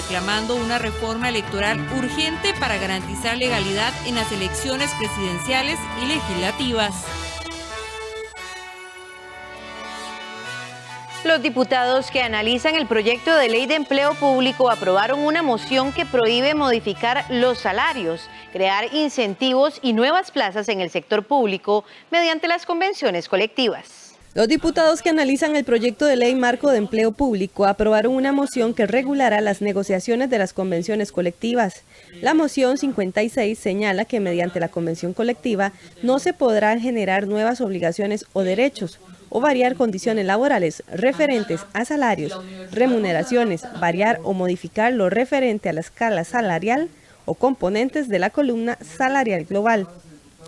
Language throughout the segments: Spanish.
reclamando una reforma electoral urgente para garantizar legalidad en las elecciones presidenciales y legislativas. Los diputados que analizan el proyecto de ley de empleo público aprobaron una moción que prohíbe modificar los salarios, crear incentivos y nuevas plazas en el sector público mediante las convenciones colectivas. Los diputados que analizan el proyecto de ley marco de empleo público aprobaron una moción que regulará las negociaciones de las convenciones colectivas. La moción 56 señala que mediante la convención colectiva no se podrán generar nuevas obligaciones o derechos, o variar condiciones laborales referentes a salarios, remuneraciones, variar o modificar lo referente a la escala salarial o componentes de la columna salarial global.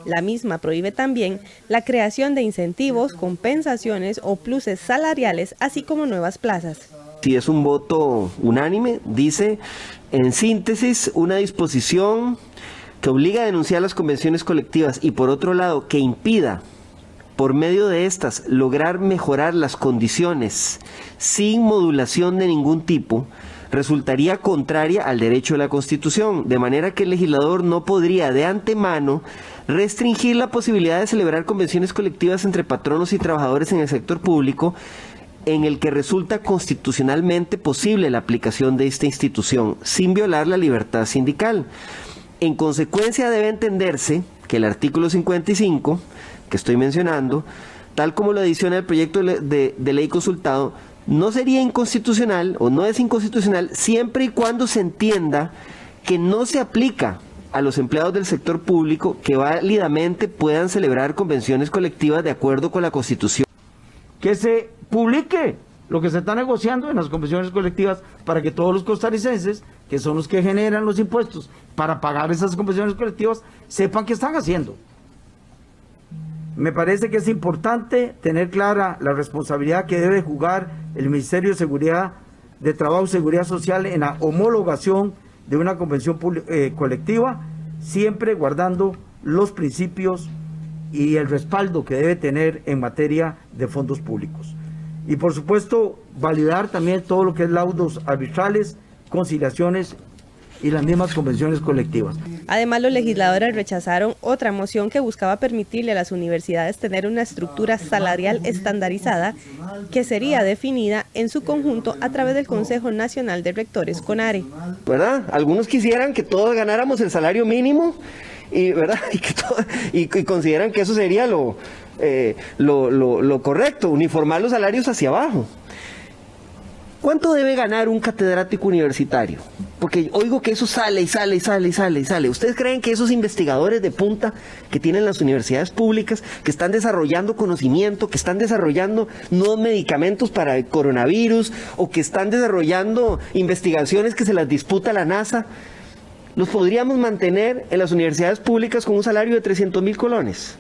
La misma prohíbe también la creación de incentivos, compensaciones o pluses salariales, así como nuevas plazas. Si es un voto unánime, dice en síntesis una disposición que obliga a denunciar las convenciones colectivas y por otro lado que impida por medio de estas lograr mejorar las condiciones sin modulación de ningún tipo, resultaría contraria al derecho de la Constitución, de manera que el legislador no podría de antemano restringir la posibilidad de celebrar convenciones colectivas entre patronos y trabajadores en el sector público, en el que resulta constitucionalmente posible la aplicación de esta institución, sin violar la libertad sindical. En consecuencia, debe entenderse que el artículo 55, que estoy mencionando, tal como lo adiciona el proyecto de ley consultado, no sería inconstitucional o no es inconstitucional siempre y cuando se entienda que no se aplica a los empleados del sector público que válidamente puedan celebrar convenciones colectivas de acuerdo con la Constitución. Que se publique lo que se está negociando en las convenciones colectivas para que todos los costarricenses, que son los que generan los impuestos para pagar esas convenciones colectivas, sepan qué están haciendo. Me parece que es importante tener clara la responsabilidad que debe jugar el Ministerio de Seguridad, de Trabajo y Seguridad Social en la homologación de una convención colectiva, siempre guardando los principios y el respaldo que debe tener en materia de fondos públicos. Y por supuesto, validar también todo lo que es laudos arbitrales, conciliaciones y las mismas convenciones colectivas. Además, los legisladores rechazaron otra moción que buscaba permitirle a las universidades tener una estructura salarial estandarizada que sería definida en su conjunto a través del Consejo Nacional de Rectores, CONARE. ¿Verdad? Algunos quisieran que todos ganáramos el salario mínimo y, ¿verdad? y consideran que eso sería lo correcto, uniformar los salarios hacia abajo. ¿Cuánto debe ganar un catedrático universitario? Porque oigo que eso sale y sale y sale y sale y sale. ¿Ustedes creen que esos investigadores de punta que tienen las universidades públicas, que están desarrollando conocimiento, que están desarrollando nuevos medicamentos para el coronavirus o que están desarrollando investigaciones que se las disputa la NASA, los podríamos mantener en las universidades públicas con un salario de 300,000 colones?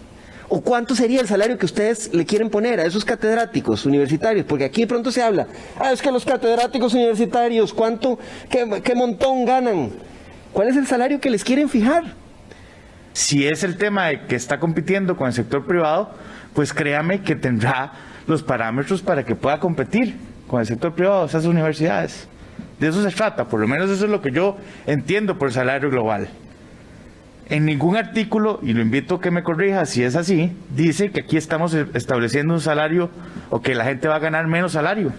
¿O cuánto sería el salario que ustedes le quieren poner a esos catedráticos universitarios? Porque aquí de pronto se habla, es que los catedráticos universitarios, qué montón ganan. ¿Cuál es el salario que les quieren fijar? Si es el tema de que está compitiendo con el sector privado, pues créame que tendrá los parámetros para que pueda competir con el sector privado, esas universidades. De eso se trata, por lo menos eso es lo que yo entiendo por salario global. En ningún artículo, y lo invito a que me corrija si es así, dice que aquí estamos estableciendo un salario o que la gente va a ganar menos salario.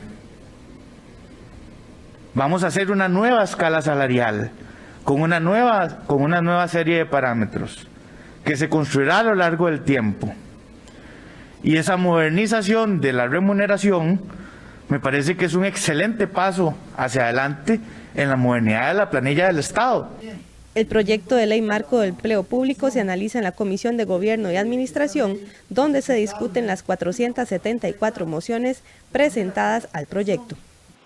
Vamos a hacer una nueva escala salarial con una nueva serie de parámetros que se construirá a lo largo del tiempo. Y esa modernización de la remuneración me parece que es un excelente paso hacia adelante en la modernidad de la planilla del Estado. El proyecto de ley marco del empleo público se analiza en la Comisión de Gobierno y Administración, donde se discuten las 474 mociones presentadas al proyecto.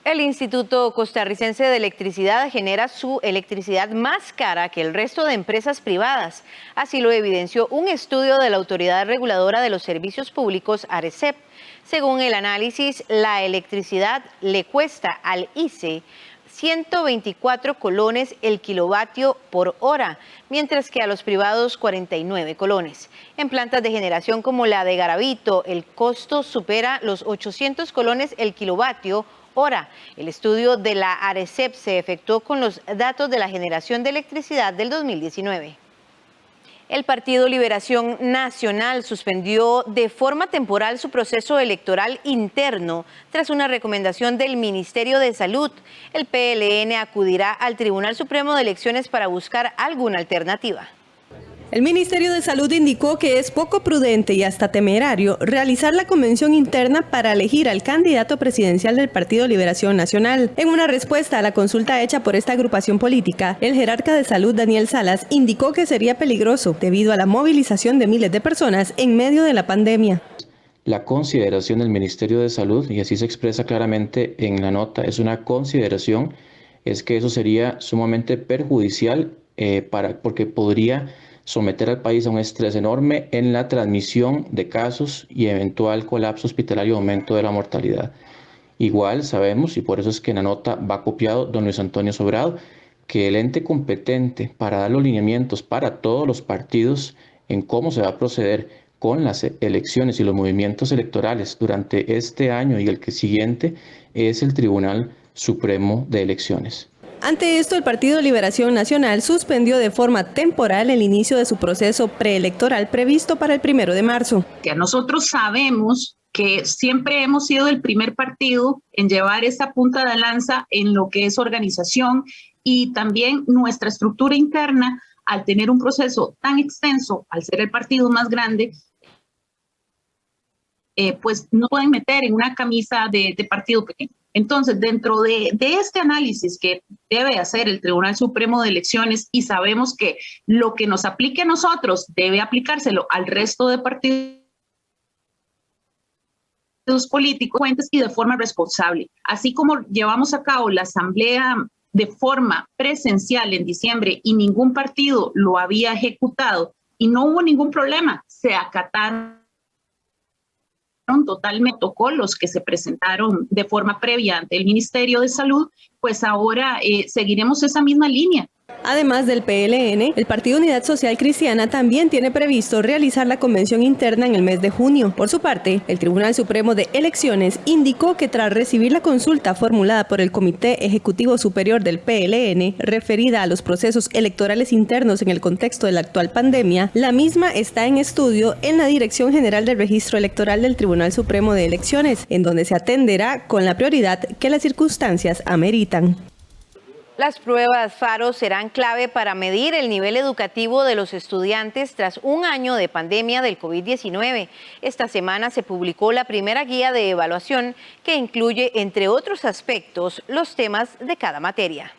El Instituto Costarricense de Electricidad genera su electricidad más cara que el resto de empresas privadas. Así lo evidenció un estudio de la Autoridad Reguladora de los Servicios Públicos, ARECEP. Según el análisis, la electricidad le cuesta al ICE 124 colones el kilovatio por hora, mientras que a los privados 49 colones. En plantas de generación como la de Garavito, el costo supera los 800 colones el kilovatio hora. El estudio de la ARECEP se efectuó con los datos de la generación de electricidad del 2019. El Partido Liberación Nacional suspendió de forma temporal su proceso electoral interno tras una recomendación del Ministerio de Salud. El PLN acudirá al Tribunal Supremo de Elecciones para buscar alguna alternativa. El Ministerio de Salud indicó que es poco prudente y hasta temerario realizar la convención interna para elegir al candidato presidencial del Partido Liberación Nacional. En una respuesta a la consulta hecha por esta agrupación política, el jerarca de salud Daniel Salas indicó que sería peligroso debido a la movilización de miles de personas en medio de la pandemia. La consideración del Ministerio de Salud, y así se expresa claramente en la nota, es una consideración, es que eso sería sumamente perjudicial porque podría someter al país a un estrés enorme en la transmisión de casos y eventual colapso hospitalario y aumento de la mortalidad. Igual sabemos, y por eso es que en la nota va copiado don Luis Antonio Sobrado, que el ente competente para dar los lineamientos para todos los partidos en cómo se va a proceder con las elecciones y los movimientos electorales durante este año y el que siguiente es el Tribunal Supremo de Elecciones. Ante esto, el Partido Liberación Nacional suspendió de forma temporal el inicio de su proceso preelectoral previsto para el 1 de marzo. Nosotros sabemos que siempre hemos sido el primer partido en llevar esa punta de lanza en lo que es organización y también nuestra estructura interna, al tener un proceso tan extenso, al ser el partido más grande, pues no pueden meter en una camisa de partido pequeño. Entonces, dentro de este análisis que debe hacer el Tribunal Supremo de Elecciones, y sabemos que lo que nos aplique a nosotros debe aplicárselo al resto de partidos políticos y de forma responsable. Así como llevamos a cabo la asamblea de forma presencial en diciembre y ningún partido lo había ejecutado y no hubo ningún problema, se acataron totalmente protocolos que se presentaron de forma previa ante el Ministerio de Salud, pues ahora seguiremos esa misma línea. Además del PLN, el Partido Unidad Social Cristiana también tiene previsto realizar la convención interna en el mes de junio. Por su parte, el Tribunal Supremo de Elecciones indicó que tras recibir la consulta formulada por el Comité Ejecutivo Superior del PLN, referida a los procesos electorales internos en el contexto de la actual pandemia, la misma está en estudio en la Dirección General del Registro Electoral del Tribunal Supremo de Elecciones, en donde se atenderá con la prioridad que las circunstancias ameritan. Las pruebas FARO serán clave para medir el nivel educativo de los estudiantes tras un año de pandemia del COVID-19. Esta semana se publicó la primera guía de evaluación que incluye, entre otros aspectos, los temas de cada materia.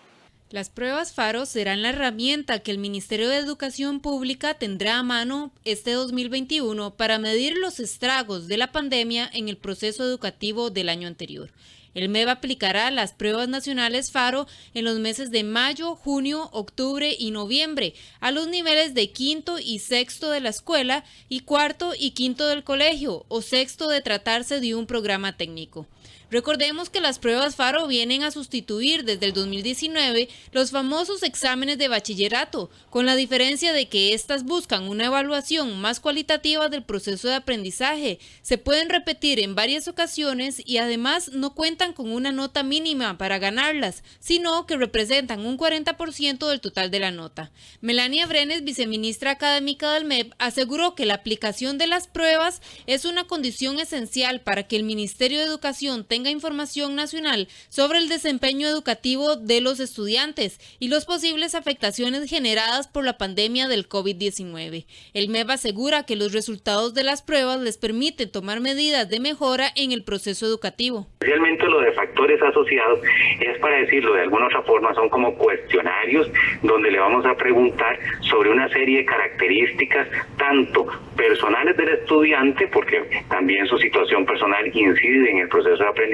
Las pruebas FARO serán la herramienta que el Ministerio de Educación Pública tendrá a mano este 2021 para medir los estragos de la pandemia en el proceso educativo del año anterior. El MEB aplicará las pruebas nacionales FARO en los meses de mayo, junio, octubre y noviembre a los niveles de quinto y sexto de la escuela y cuarto y quinto del colegio o sexto de tratarse de un programa técnico. Recordemos que las pruebas FARO vienen a sustituir desde el 2019 los famosos exámenes de bachillerato, con la diferencia de que estas buscan una evaluación más cualitativa del proceso de aprendizaje, se pueden repetir en varias ocasiones y además no cuentan con una nota mínima para ganarlas, sino que representan un 40% del total de la nota. Melania Brenes, viceministra académica del MEB, aseguró que la aplicación de las pruebas es una condición esencial para que el Ministerio de Educación tenga información nacional sobre el desempeño educativo de los estudiantes y las posibles afectaciones generadas por la pandemia del COVID-19. El MEB asegura que los resultados de las pruebas les permiten tomar medidas de mejora en el proceso educativo. Especialmente lo de factores asociados es, para decirlo de alguna otra forma, son como cuestionarios donde le vamos a preguntar sobre una serie de características tanto personales del estudiante, porque también su situación personal incide en el proceso de aprendizaje,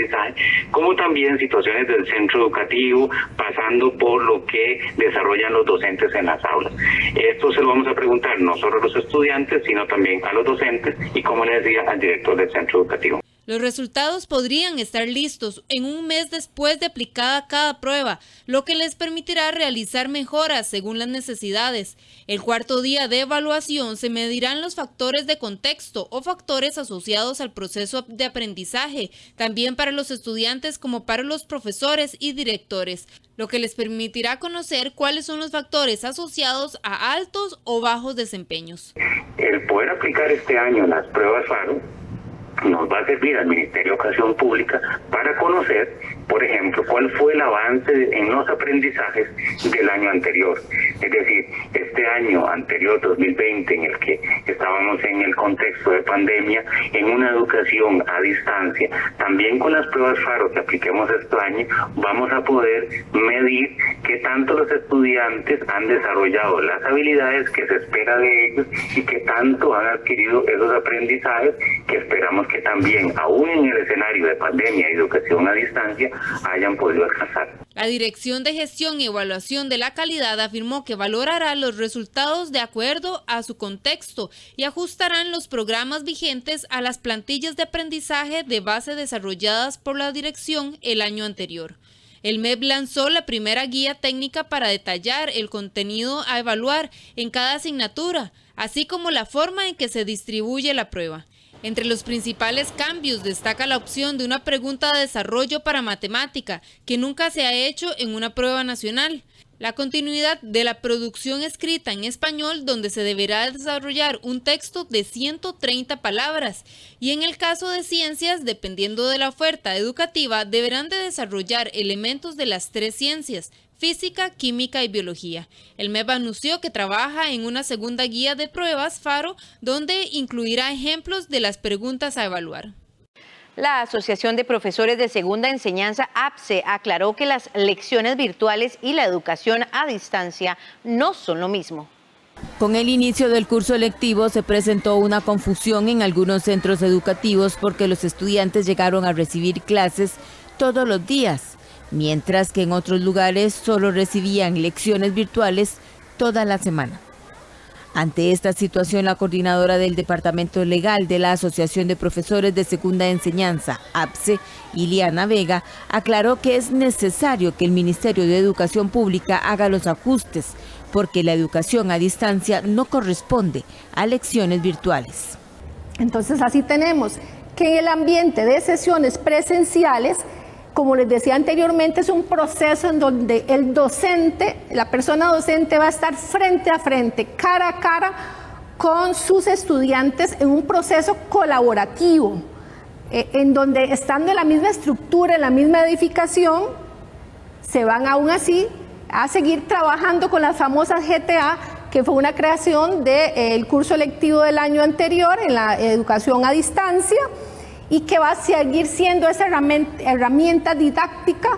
como también situaciones del centro educativo, pasando por lo que desarrollan los docentes en las aulas. Esto se lo vamos a preguntar no solo a los estudiantes, sino también a los docentes y, como les decía, al director del centro educativo. Los resultados podrían estar listos en un mes después de aplicada cada prueba, lo que les permitirá realizar mejoras según las necesidades. El cuarto día de evaluación se medirán los factores de contexto o factores asociados al proceso de aprendizaje, también para los estudiantes como para los profesores y directores, lo que les permitirá conocer cuáles son los factores asociados a altos o bajos desempeños. El poder aplicar este año las pruebas FARO nos va a servir al Ministerio de Educación Pública para conocer, por ejemplo, cuál fue el avance en los aprendizajes del año anterior. Es decir, este año anterior, 2020, en el que estábamos en el contexto de pandemia, en una educación a distancia, también con las pruebas FARO que apliquemos este año, vamos a poder medir qué tanto los estudiantes han desarrollado las habilidades que se espera de ellos y qué tanto han adquirido esos aprendizajes que esperamos que también, aún en el escenario de pandemia y educación a distancia, hayan podido alcanzar. La Dirección de Gestión y Evaluación de la Calidad afirmó que valorará los resultados de acuerdo a su contexto y ajustarán los programas vigentes a las plantillas de aprendizaje de base desarrolladas por la dirección el año anterior. El MEP lanzó la primera guía técnica para detallar el contenido a evaluar en cada asignatura, así como la forma en que se distribuye la prueba. Entre los principales cambios destaca la opción de una pregunta de desarrollo para matemática, que nunca se ha hecho en una prueba nacional. La continuidad de la producción escrita en español, donde se deberá desarrollar un texto de 130 palabras. Y en el caso de ciencias, dependiendo de la oferta educativa, deberán de desarrollar elementos de las 3 ciencias: física, química y biología. El MEP anunció que trabaja en una segunda guía de pruebas FARO, donde incluirá ejemplos de las preguntas a evaluar. La Asociación de Profesores de Segunda Enseñanza, APSE, aclaró que las lecciones virtuales y la educación a distancia no son lo mismo. Con el inicio del curso lectivo se presentó una confusión en algunos centros educativos porque los estudiantes llegaron a recibir clases todos los días, mientras que en otros lugares solo recibían lecciones virtuales toda la semana. Ante esta situación, la coordinadora del Departamento Legal de la Asociación de Profesores de Segunda Enseñanza, APSE, Iliana Vega, aclaró que es necesario que el Ministerio de Educación Pública haga los ajustes, porque la educación a distancia no corresponde a lecciones virtuales. Entonces, así tenemos que en el ambiente de sesiones presenciales, como les decía anteriormente, es un proceso en donde el docente, la persona docente va a estar frente a frente, cara a cara con sus estudiantes en un proceso colaborativo, en donde estando en la misma estructura, en la misma edificación, se van aún así a seguir trabajando con las famosas GTA, que fue una creación del curso lectivo del año anterior en la educación a distancia, y que va a seguir siendo esa herramienta didáctica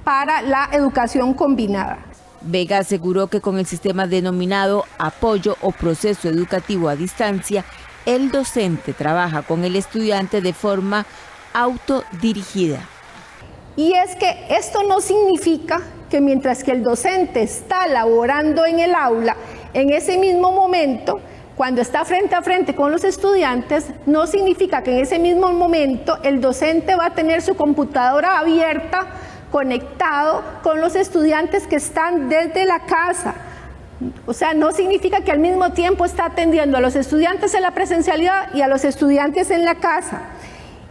para la educación combinada. Vega aseguró que con el sistema denominado apoyo o proceso educativo a distancia, el docente trabaja con el estudiante de forma autodirigida. Y es que esto no significa que mientras que el docente está laborando en el aula, en ese mismo momento, cuando está frente a frente con los estudiantes, no significa que en ese mismo momento el docente va a tener su computadora abierta, conectado con los estudiantes que están desde la casa. O sea, no significa que al mismo tiempo está atendiendo a los estudiantes en la presencialidad y a los estudiantes en la casa.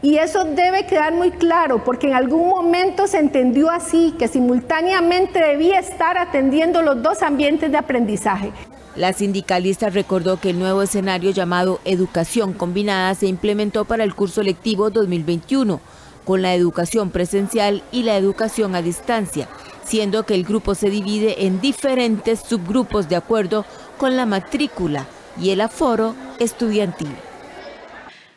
Y eso debe quedar muy claro, porque en algún momento se entendió así, que simultáneamente debía estar atendiendo los dos ambientes de aprendizaje. La sindicalista recordó que el nuevo escenario llamado Educación Combinada se implementó para el curso lectivo 2021, con la educación presencial y la educación a distancia, siendo que el grupo se divide en diferentes subgrupos de acuerdo con la matrícula y el aforo estudiantil.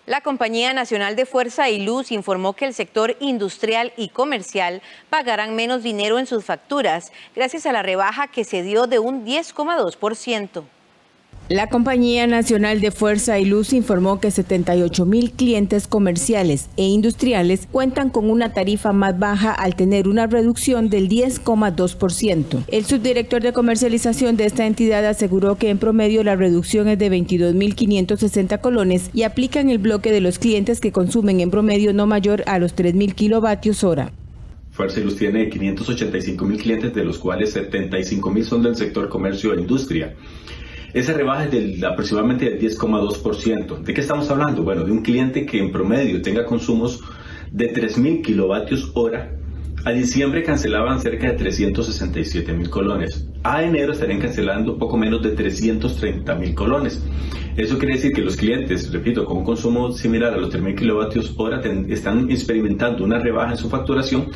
La Compañía Nacional de Fuerza y Luz informó que el sector industrial y comercial pagarán menos dinero en sus facturas gracias a la rebaja que se dio de un 10,2%. La Compañía Nacional de Fuerza y Luz informó que 78.000 clientes comerciales e industriales cuentan con una tarifa más baja al tener una reducción del 10,2%. El subdirector de comercialización de esta entidad aseguró que en promedio la reducción es de 22.560 colones y aplica en el bloque de los clientes que consumen en promedio no mayor a los 3.000 kilovatios hora. Fuerza y Luz tiene 585.000 clientes, de los cuales 75.000 son del sector comercio e industria. Esa rebaja es del aproximadamente del 10,2%. ¿De qué estamos hablando? Bueno, de un cliente que en promedio tenga consumos de 3.000 kilovatios hora. A diciembre cancelaban cerca de 367.000 colones. A enero estarían cancelando poco menos de 330.000 colones. Eso quiere decir que los clientes, repito, con un consumo similar a los 3.000 kilovatios hora están experimentando una rebaja en su facturación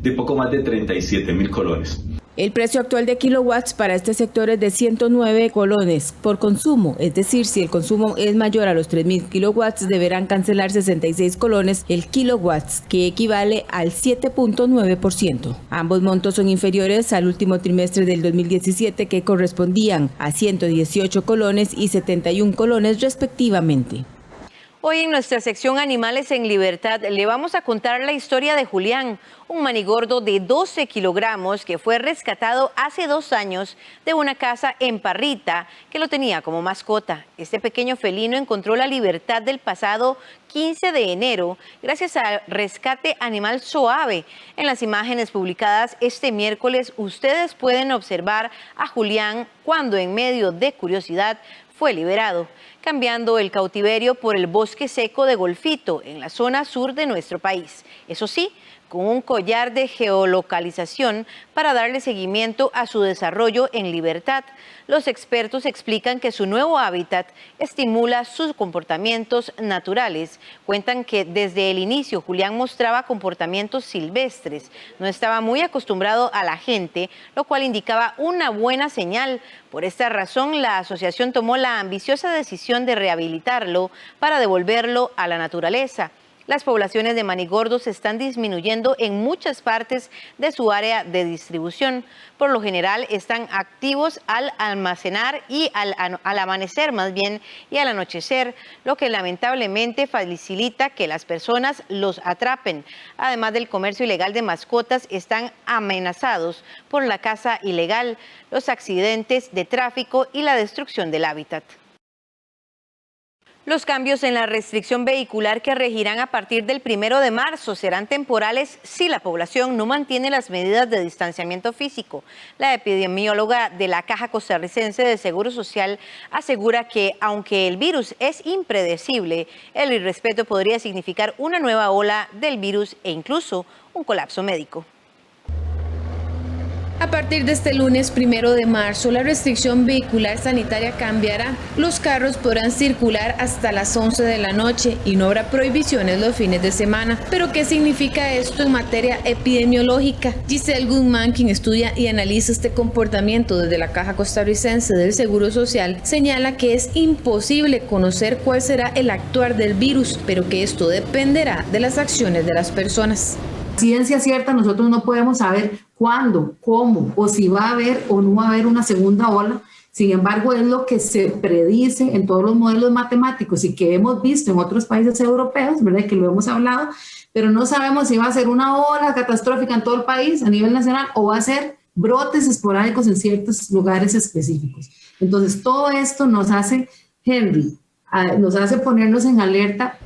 de poco más de 37.000 colones. El precio actual de kilowatts para este sector es de 109 colones por consumo, es decir, si el consumo es mayor a los 3.000 kilowatts, deberán cancelar 66 colones el kilowatts, que equivale al 7,9%. Ambos montos son inferiores al último trimestre del 2017, que correspondían a 118 colones y 71 colones respectivamente. Hoy en nuestra sección Animales en Libertad le vamos a contar la historia de Julián, un manigordo de 12 kilogramos que fue rescatado hace 2 años de una casa en Parrita que lo tenía como mascota. Este pequeño felino encontró la libertad del pasado 15 de enero gracias al rescate animal Soave. En las imágenes publicadas este miércoles ustedes pueden observar a Julián cuando en medio de curiosidad fue liberado, cambiando el cautiverio por el bosque seco de Golfito, en la zona sur de nuestro país. Eso sí, con un collar de geolocalización para darle seguimiento a su desarrollo en libertad. Los expertos explican que su nuevo hábitat estimula sus comportamientos naturales. Cuentan que desde el inicio Julián mostraba comportamientos silvestres. No estaba muy acostumbrado a la gente, lo cual indicaba una buena señal. Por esta razón, la asociación tomó la ambiciosa decisión de rehabilitarlo para devolverlo a la naturaleza. Las poblaciones de manigordos están disminuyendo en muchas partes de su área de distribución. Por lo general están activos al almacenar y al amanecer más bien y al anochecer, lo que lamentablemente facilita que las personas los atrapen. Además del comercio ilegal de mascotas, están amenazados por la caza ilegal, los accidentes de tráfico y la destrucción del hábitat. Los cambios en la restricción vehicular que regirán a partir del 1 de marzo serán temporales si la población no mantiene las medidas de distanciamiento físico. La epidemióloga de la Caja Costarricense de Seguro Social asegura que, aunque el virus es impredecible, el irrespeto podría significar una nueva ola del virus e incluso un colapso médico. A partir de este lunes 1 de marzo, la restricción vehicular sanitaria cambiará. Los carros podrán circular hasta las 11 de la noche y no habrá prohibiciones los fines de semana. ¿Pero qué significa esto en materia epidemiológica? Giselle Guzmán, quien estudia y analiza este comportamiento desde la Caja Costarricense del Seguro Social, señala que es imposible conocer cuál será el actuar del virus, pero que esto dependerá de las acciones de las personas. Ciencia cierta, nosotros no podemos saber cuándo, cómo o si va a haber o no va a haber una segunda ola. Sin embargo, es lo que se predice en todos los modelos matemáticos y que hemos visto en otros países europeos, ¿verdad? Que lo hemos hablado, pero no sabemos si va a ser una ola catastrófica en todo el país a nivel nacional o va a ser brotes esporádicos en ciertos lugares específicos. Entonces, todo esto nos hace, Henry, nos hace ponernos en alerta.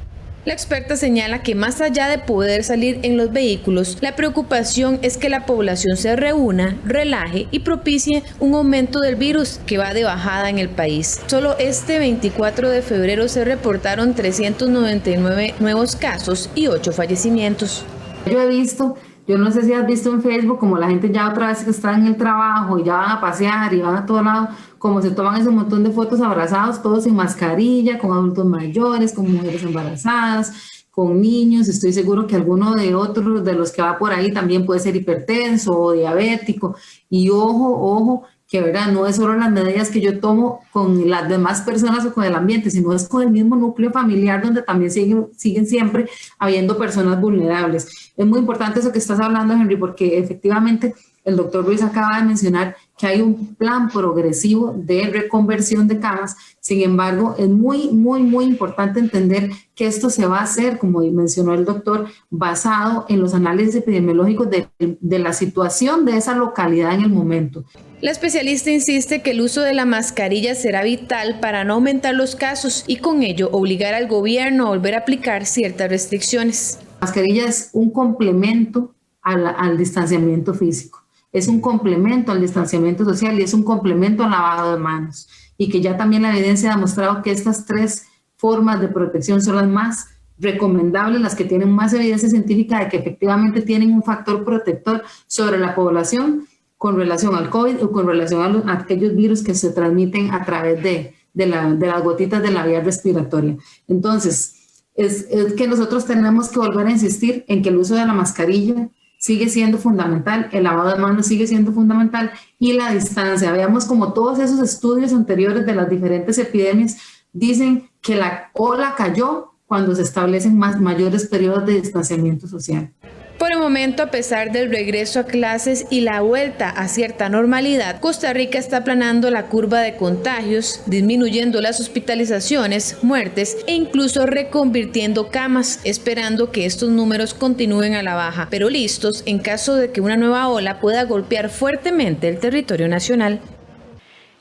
La experta señala que más allá de poder salir en los vehículos, la preocupación es que la población se reúna, relaje y propicie un aumento del virus que va de bajada en el país. Solo este 24 de febrero se reportaron 399 nuevos casos y 8 fallecimientos. Yo he visto, yo no sé si has visto en Facebook, como la gente ya otra vez que está en el trabajo y ya van a pasear y van a todo lado, como se toman ese montón de fotos abrazados, todos sin mascarilla, con adultos mayores, con mujeres embarazadas, con niños. Estoy seguro que alguno de otros de los que va por ahí también puede ser hipertenso o diabético. Y ojo, que verdad, no es solo las medidas que yo tomo con las demás personas o con el ambiente, sino es con el mismo núcleo familiar donde también siguen siempre habiendo personas vulnerables. Es muy importante eso que estás hablando, Henry, porque efectivamente El doctor Ruiz acaba de mencionar que hay un plan progresivo de reconversión de camas. Sin embargo, es muy importante entender que esto se va a hacer, como mencionó el doctor, basado en los análisis epidemiológicos de la situación de esa localidad en el momento. La especialista insiste que el uso de la mascarilla será vital para no aumentar los casos y con ello obligar al gobierno a volver a aplicar ciertas restricciones. La mascarilla es un complemento al distanciamiento físico. Es un complemento al distanciamiento social y es un complemento al lavado de manos. Y que ya también la evidencia ha demostrado que estas 3 formas de protección son las más recomendables, las que tienen más evidencia científica de que efectivamente tienen un factor protector sobre la población con relación al COVID o con relación a aquellos virus que se transmiten a través de las gotitas de la vía respiratoria. Entonces, es que nosotros tenemos que volver a insistir en que el uso de la mascarilla sigue siendo fundamental, el lavado de manos sigue siendo fundamental y la distancia. Veamos como todos esos estudios anteriores de las diferentes epidemias dicen que la ola cayó cuando se establecen mayores periodos de distanciamiento social. Por el momento, a pesar del regreso a clases y la vuelta a cierta normalidad, Costa Rica está aplanando la curva de contagios, disminuyendo las hospitalizaciones, muertes e incluso reconvirtiendo camas, esperando que estos números continúen a la baja, pero listos en caso de que una nueva ola pueda golpear fuertemente el territorio nacional.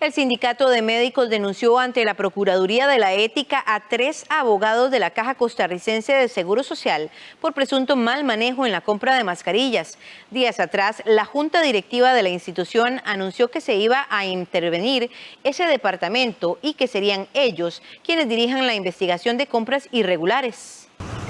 El Sindicato de Médicos denunció ante la Procuraduría de la Ética a 3 abogados de la Caja Costarricense de Seguro Social por presunto mal manejo en la compra de mascarillas. Días atrás, la Junta Directiva de la institución anunció que se iba a intervenir ese departamento y que serían ellos quienes dirijan la investigación de compras irregulares.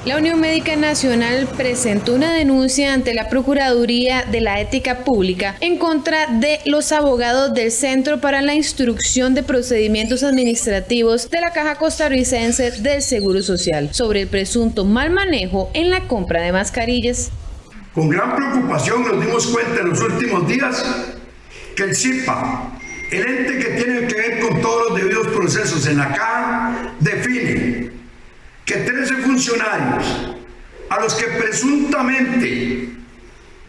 La Unión Médica Nacional presentó una denuncia ante la Procuraduría de la Ética Pública en contra de los abogados del Centro para la Instrucción de Procedimientos Administrativos de la Caja Costarricense del Seguro Social sobre el presunto mal manejo en la compra de mascarillas. Con gran preocupación nos dimos cuenta en los últimos días que el CIPA, el ente que tiene que ver con todos los debidos procesos en la Caja, define que 13 funcionarios a los que presuntamente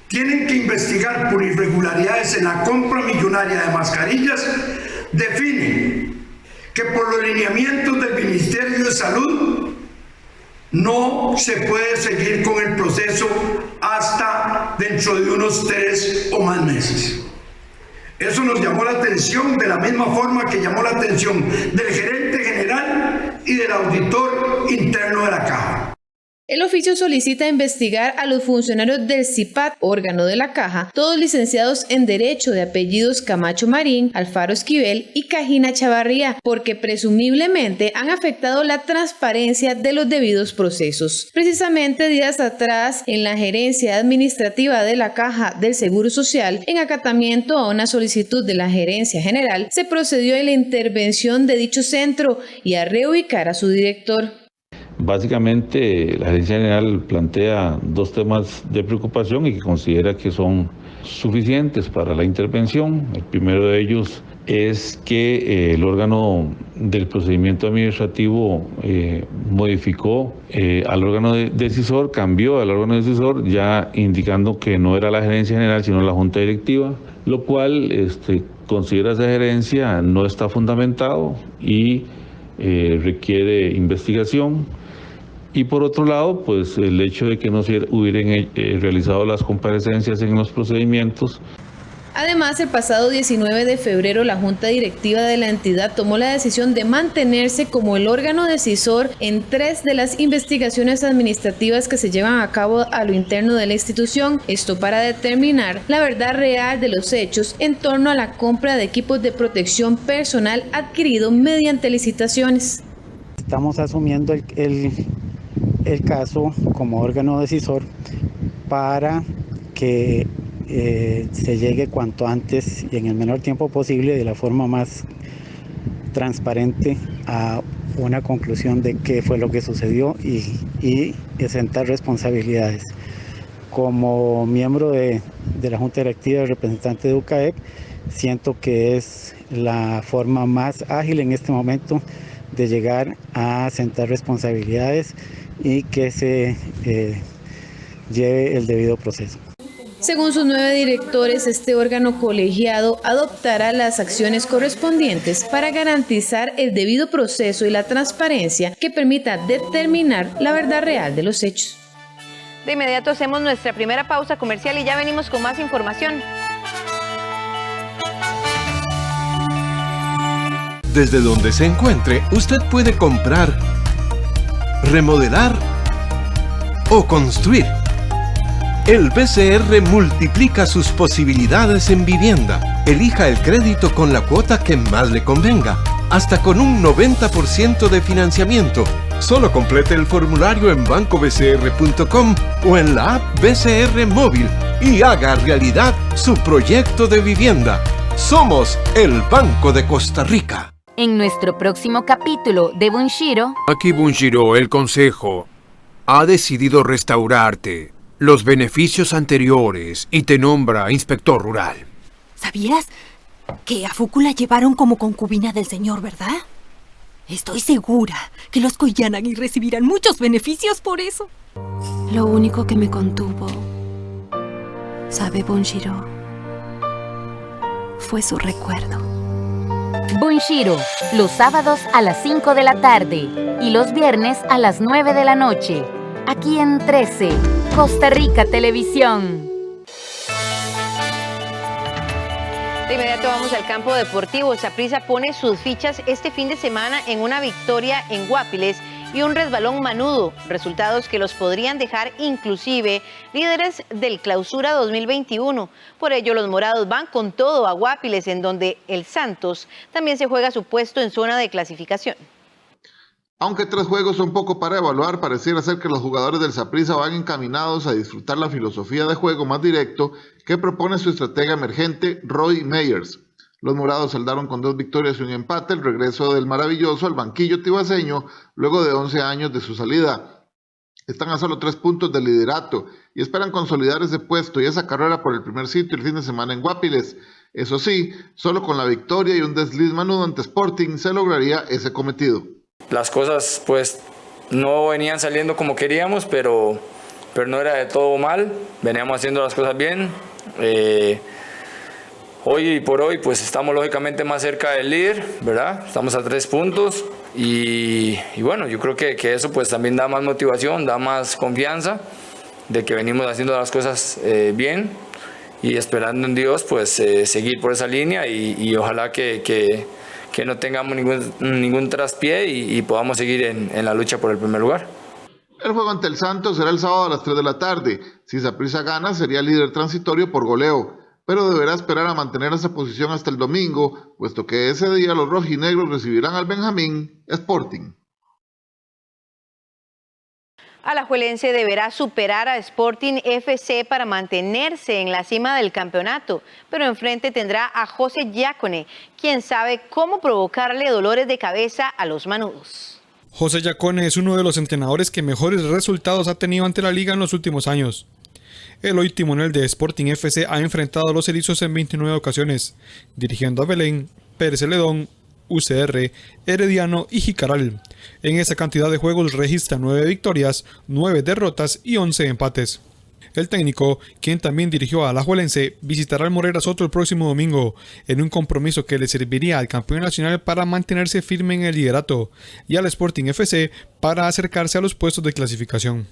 tienen que investigar por irregularidades en la compra millonaria de mascarillas, definen que por los lineamientos del Ministerio de Salud no se puede seguir con el proceso hasta dentro de unos 3 o más meses. Eso nos llamó la atención de la misma forma que llamó la atención del gerente general y del auditor interno de la Caja. El oficio solicita investigar a los funcionarios del CIPAT, órgano de la Caja, todos licenciados en Derecho de apellidos Camacho Marín, Alfaro Esquivel y Cajina Chavarría, porque presumiblemente han afectado la transparencia de los debidos procesos. Precisamente días atrás, en la gerencia administrativa de la Caja del Seguro Social, en acatamiento a una solicitud de la gerencia general, se procedió a la intervención de dicho centro y a reubicar a su director. Básicamente, la Gerencia General plantea 2 temas de preocupación y que considera que son suficientes para la intervención. El primero de ellos es que el órgano del procedimiento administrativo modificó al órgano decisor, cambió al órgano decisor, ya indicando que no era la Gerencia General, sino la Junta Directiva, lo cual considera esa gerencia no está fundamentado y requiere investigación. Y por otro lado, pues el hecho de que no se hubieran realizado las comparecencias en los procedimientos. Además, el pasado 19 de febrero, la Junta Directiva de la entidad tomó la decisión de mantenerse como el órgano decisor en 3 de las investigaciones administrativas que se llevan a cabo a lo interno de la institución, esto para determinar la verdad real de los hechos en torno a la compra de equipos de protección personal adquirido mediante licitaciones. Estamos asumiendo el caso como órgano decisor para que se llegue cuanto antes y en el menor tiempo posible, de la forma más transparente, a una conclusión de qué fue lo que sucedió y sentar responsabilidades. Como miembro de la Junta Directiva y representante de UCAEP, siento que es la forma más ágil en este momento de llegar a sentar responsabilidades y que se lleve el debido proceso. Según sus 9 directores, este órgano colegiado adoptará las acciones correspondientes para garantizar el debido proceso y la transparencia que permita determinar la verdad real de los hechos. De inmediato hacemos nuestra primera pausa comercial y ya venimos con más información. Desde donde se encuentre, usted puede comprar, remodelar o construir. El BCR multiplica sus posibilidades en vivienda. Elija el crédito con la cuota que más le convenga, hasta con un 90% de financiamiento. Solo complete el formulario en bancobcr.com o en la app BCR Móvil y haga realidad su proyecto de vivienda. Somos el Banco de Costa Rica. En nuestro próximo capítulo de Bunshiro... Aquí Bunshiro, el consejo, ha decidido restaurarte los beneficios anteriores y te nombra inspector rural. ¿Sabías que a Fuku la llevaron como concubina del señor, verdad? Estoy segura que los Koyanagi recibirán muchos beneficios por eso. Lo único que me contuvo, ¿sabe, Bunshiro? Fue su recuerdo. Bunshiro, los sábados a las 5 de la tarde y los viernes a las 9 de la noche. Aquí en 13, Costa Rica Televisión. De inmediato vamos al campo deportivo. Saprissa pone sus fichas este fin de semana en una victoria en Guápiles y un resbalón Manudo, resultados que los podrían dejar inclusive líderes del Clausura 2021. Por ello, los morados van con todo a Guápiles, en donde el Santos también se juega su puesto en zona de clasificación. Aunque 3 juegos son poco para evaluar, pareciera ser que los jugadores del Saprissa van encaminados a disfrutar la filosofía de juego más directo que propone su estratega emergente Roy Meyers. Los morados saldaron con 2 victorias y un empate el regreso del maravilloso al banquillo tibaseño luego de 11 años de su salida. Están a solo 3 puntos del liderato y esperan consolidar ese puesto y esa carrera por el primer sitio el fin de semana en Guápiles. Eso sí, solo con la victoria y un desliz Manudo ante Sporting se lograría ese cometido. Las cosas pues no venían saliendo como queríamos, pero no era de todo mal, veníamos haciendo las cosas bien. Hoy por hoy pues estamos lógicamente más cerca del líder, ¿verdad? Estamos a 3 puntos y bueno, yo creo que eso pues también da más motivación, da más confianza de que venimos haciendo las cosas bien y esperando en Dios pues seguir por esa línea y ojalá que no tengamos ningún traspié y podamos seguir en la lucha por el primer lugar. El juego ante el Santos será el sábado a las 3 de la tarde. Si Saprissa gana, sería líder transitorio por goleo, pero deberá esperar a mantener esa posición hasta el domingo, puesto que ese día los rojinegros recibirán al Benjamín Sporting. Alajuelense deberá superar a Sporting FC para mantenerse en la cima del campeonato, pero enfrente tendrá a José Yacone, quien sabe cómo provocarle dolores de cabeza a los manudos. José Yacone es uno de los entrenadores que mejores resultados ha tenido ante la liga en los últimos años. El hoy timonel de Sporting FC ha enfrentado a los erizos en 29 ocasiones, dirigiendo a Belén, Pérez Celedón, UCR, Herediano y Jicaral. En esa cantidad de juegos registra 9 victorias, 9 derrotas y 11 empates. El técnico, quien también dirigió a Alajuelense, visitará al Morera Soto el próximo domingo, en un compromiso que le serviría al campeón nacional para mantenerse firme en el liderato y al Sporting FC para acercarse a los puestos de clasificación.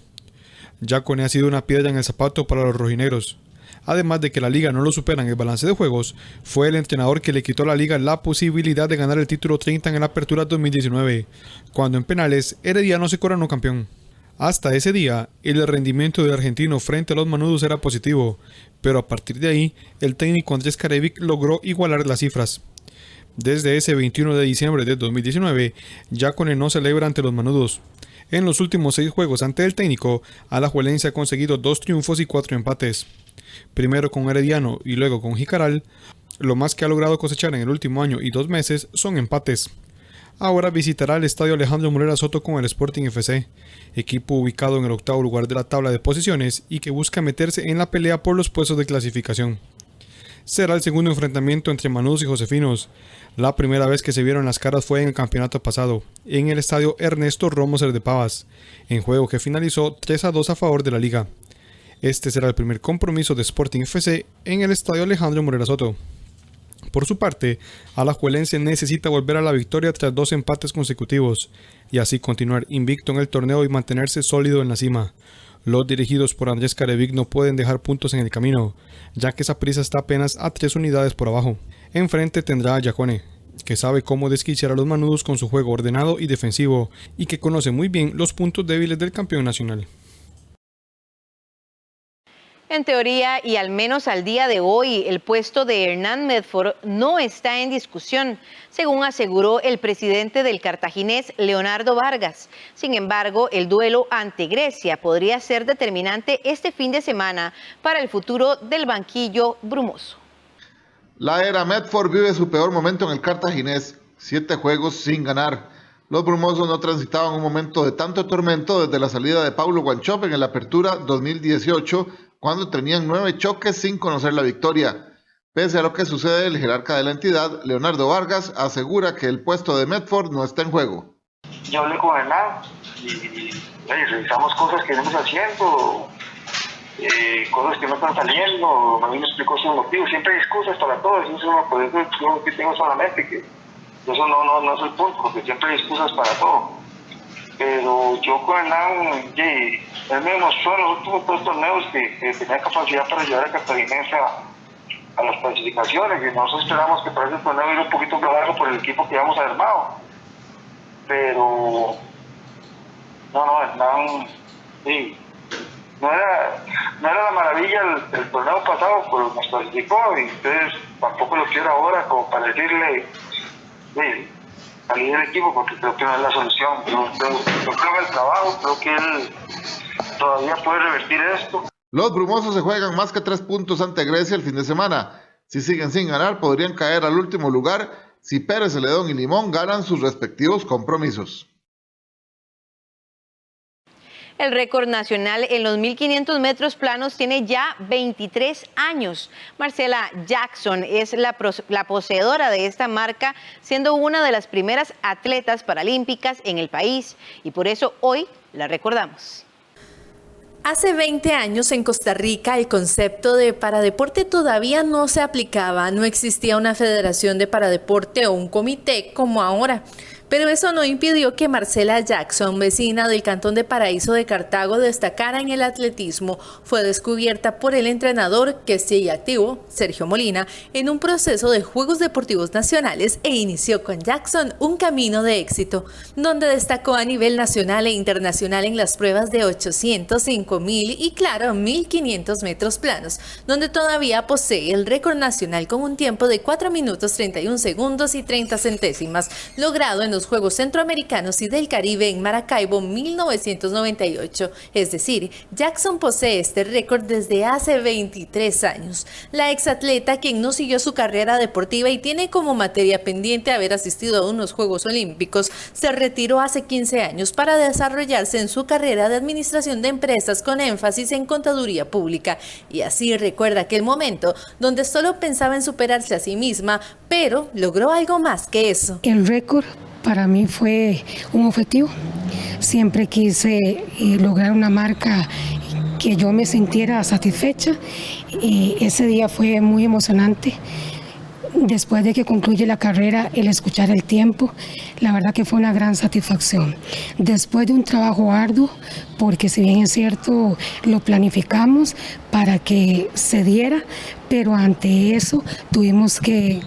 Yacone ha sido una piedra en el zapato para los rojinegros. Además de que la liga no lo supera en el balance de juegos, fue el entrenador que le quitó a la liga la posibilidad de ganar el título 30 en la Apertura 2019, cuando en penales Herediano se coronó campeón. Hasta ese día, el rendimiento del argentino frente a los manudos era positivo, pero a partir de ahí, el técnico Andrés Carevic logró igualar las cifras. Desde ese 21 de diciembre de 2019, Yacone no celebra ante los manudos. En los últimos 6 juegos ante el técnico, Alajuelense ha conseguido 2 triunfos y 4 empates. Primero con Herediano y luego con Jicaral, lo más que ha logrado cosechar en el último año y 2 meses son empates. Ahora visitará el estadio Alejandro Morera Soto con el Sporting FC, equipo ubicado en el 8º lugar de la tabla de posiciones y que busca meterse en la pelea por los puestos de clasificación. Será el segundo enfrentamiento entre manudos y josefinos. La primera vez que se vieron las caras fue en el campeonato pasado, en el estadio Ernesto Romoser de Pavas, en juego que finalizó 3-2 a favor de la liga. Este será el primer compromiso de Sporting FC en el estadio Alejandro Morera Soto. Por su parte, Alajuelense necesita volver a la victoria tras 2 empates consecutivos y así continuar invicto en el torneo y mantenerse sólido en la cima. Los dirigidos por Andrés Carevic no pueden dejar puntos en el camino, ya que Saprissa está apenas a 3 unidades por abajo. Enfrente tendrá a Yacone, que sabe cómo desquiciar a los manudos con su juego ordenado y defensivo, y que conoce muy bien los puntos débiles del campeón nacional. En teoría, y al menos al día de hoy, el puesto de Hernán Medford no está en discusión, según aseguró el presidente del cartaginés, Leonardo Vargas. Sin embargo, el duelo ante Grecia podría ser determinante este fin de semana para el futuro del banquillo brumoso. La era Medford vive su peor momento en el cartaginés, 7 juegos sin ganar. Los brumosos no transitaban un momento de tanto tormento desde la salida de Paulo Wanchope en la apertura 2018, cuando tenían 9 choques sin conocer la victoria. Pese a lo que sucede, el jerarca de la entidad, Leonardo Vargas, asegura que el puesto de Medford no está en juego. Yo hablé con Hernán y revisamos cosas que venimos haciendo, cosas que no están saliendo, a mí me explicó sus motivos. Siempre hay excusas para todo, eso es por eso que tengo solamente, que eso no es el punto, porque siempre hay excusas para todo. Pero yo con Hernán, él me demostró en los últimos 3 torneos que tenía capacidad para llevar a Cartaginés a las clasificaciones, y nosotros esperamos que para ese torneo iba un poquito más largo por el equipo que habíamos armado. Pero Hernán, sí, no era la maravilla el torneo pasado, pero nos clasificó, y entonces tampoco lo quiero ahora como para decirle salir del equipo, porque creo que no es la solución. Yo creo en el trabajo, creo que él todavía puede revertir esto. Los brumosos se juegan más que 3 puntos ante Grecia el fin de semana. Si siguen sin ganar, podrían caer al último lugar si Pérez Celedón y Limón ganan sus respectivos compromisos. El récord nacional en los 1500 metros planos tiene ya 23 años. Marcela Jackson es la poseedora de esta marca, siendo una de las primeras atletas paralímpicas en el país, y por eso hoy la recordamos. Hace 20 años en Costa Rica el concepto de paradeporte todavía no se aplicaba, no existía una federación de paradeporte o un comité como ahora. Pero eso no impidió que Marcela Jackson, vecina del Cantón de Paraíso de Cartago, destacara en el atletismo. Fue descubierta por el entrenador que sigue activo, Sergio Molina, en un proceso de Juegos Deportivos Nacionales, e inició con Jackson un camino de éxito, donde destacó a nivel nacional e internacional en las pruebas de 800, 5000 y claro, 1500 metros planos, donde todavía posee el récord nacional con un tiempo de 4 minutos 31 segundos y 30 centésimas, logrado en los Juegos Centroamericanos y del Caribe en Maracaibo 1998. Es decir, Jackson posee este récord desde hace 23 años. La exatleta, quien no siguió su carrera deportiva y tiene como materia pendiente haber asistido a unos Juegos Olímpicos, se retiró hace 15 años para desarrollarse en su carrera de administración de empresas con énfasis en contaduría pública. Y así recuerda aquel momento donde solo pensaba en superarse a sí misma, pero logró algo más que eso. El récord para mí fue un objetivo. Siempre quise lograr una marca que yo me sintiera satisfecha, y ese día fue muy emocionante. Después de que concluye la carrera, el escuchar el tiempo, la verdad que fue una gran satisfacción. Después de un trabajo arduo, porque si bien es cierto, lo planificamos para que se diera, pero ante eso tuvimos que